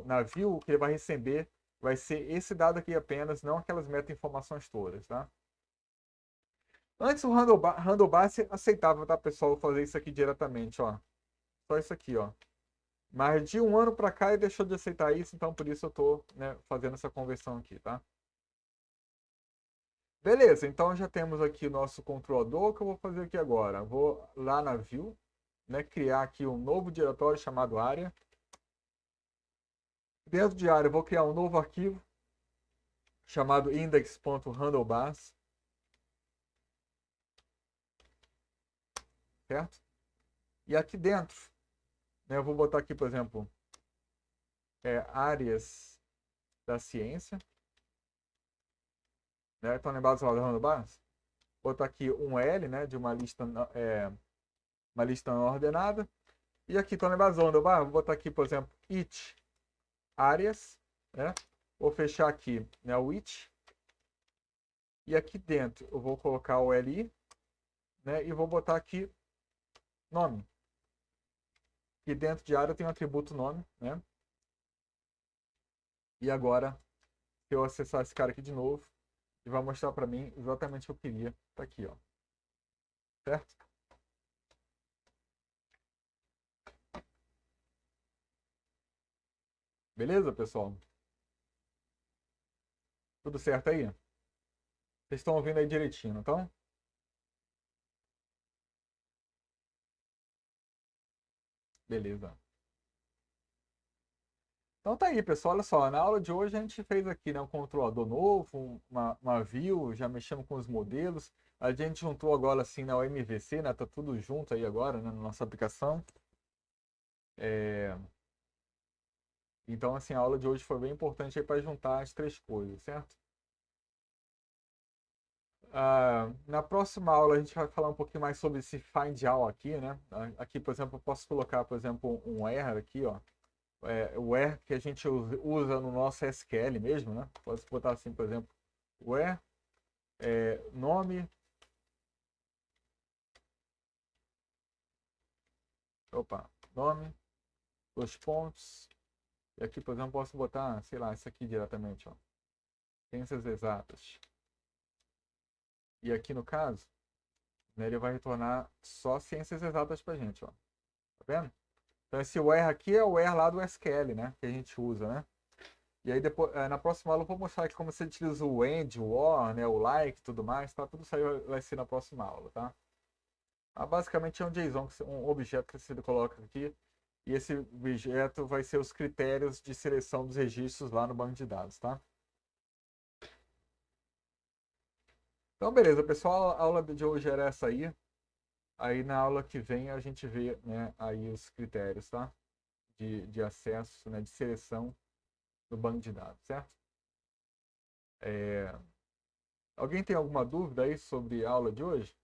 na view, o que ele vai receber vai ser esse dado aqui apenas, não aquelas meta-informações todas. Tá? Antes o Handlebar aceitava, tá, pessoal, fazer isso aqui diretamente. Ó. Só isso aqui. Ó. Mas de um ano para cá ele deixou de aceitar isso, então por isso eu estou, né, fazendo essa conversão aqui. Tá? Beleza, então já temos aqui o nosso controlador. O que eu vou fazer aqui agora? Vou lá na view, né, criar aqui um novo diretório chamado área. Dentro de área, eu vou criar um novo arquivo chamado index.handlebars, certo? E aqui dentro, né, eu vou botar aqui, por exemplo, áreas da ciência, né? Estão lembrados lá do handlebars? Vou botar aqui um L, né, de uma lista não ordenada. E aqui estão lembrados do handlebar? Vou botar aqui, por exemplo, it áreas, né? Vou fechar aqui, né, o it. E aqui dentro eu vou colocar o li, né? E vou botar aqui nome. E dentro de área tem o atributo nome, né? E agora, se eu acessar esse cara aqui de novo, ele vai mostrar para mim exatamente o que eu queria. Tá aqui, ó. Certo? Beleza, pessoal? Tudo certo aí? Vocês estão ouvindo aí direitinho, não estão? Beleza. Então tá aí, pessoal. Olha só, na aula de hoje a gente fez aqui, né, um controlador novo, uma view, já mexemos com os modelos. A gente juntou agora assim na MVC, né? Tá tudo junto aí agora, né, na nossa aplicação. Então, assim, a aula de hoje foi bem importante aí para juntar as três coisas, certo? Na próxima aula a gente vai falar um pouquinho mais sobre esse find all aqui, né? Aqui, por exemplo, eu posso colocar, por exemplo, um where aqui, ó. O where que a gente usa no nosso SQL mesmo, né? Pode botar assim, por exemplo, where, nome, nome, dois pontos. E aqui, por exemplo, posso botar, sei lá, isso aqui diretamente, ó. Ciências exatas. E aqui no caso, né, ele vai retornar só ciências exatas pra gente, ó. Tá vendo? Então esse where aqui é o where lá do SQL, né? Que a gente usa, né? E aí depois, na próxima aula eu vou mostrar aqui como você utiliza o AND, o OR, né? O like e tudo mais, tá? Tudo isso aí vai ser na próxima aula, tá? Basicamente é um JSON, um objeto que você coloca aqui. E esse objeto vai ser os critérios de seleção dos registros lá no banco de dados, tá? Então, beleza, pessoal. A aula de hoje era essa aí. Aí na aula que vem a gente vê, né, aí os critérios, tá? De acesso, né, de seleção do banco de dados, certo? É... Alguém tem alguma dúvida aí sobre a aula de hoje?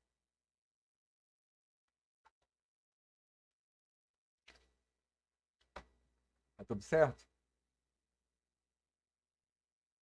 Tá tudo certo?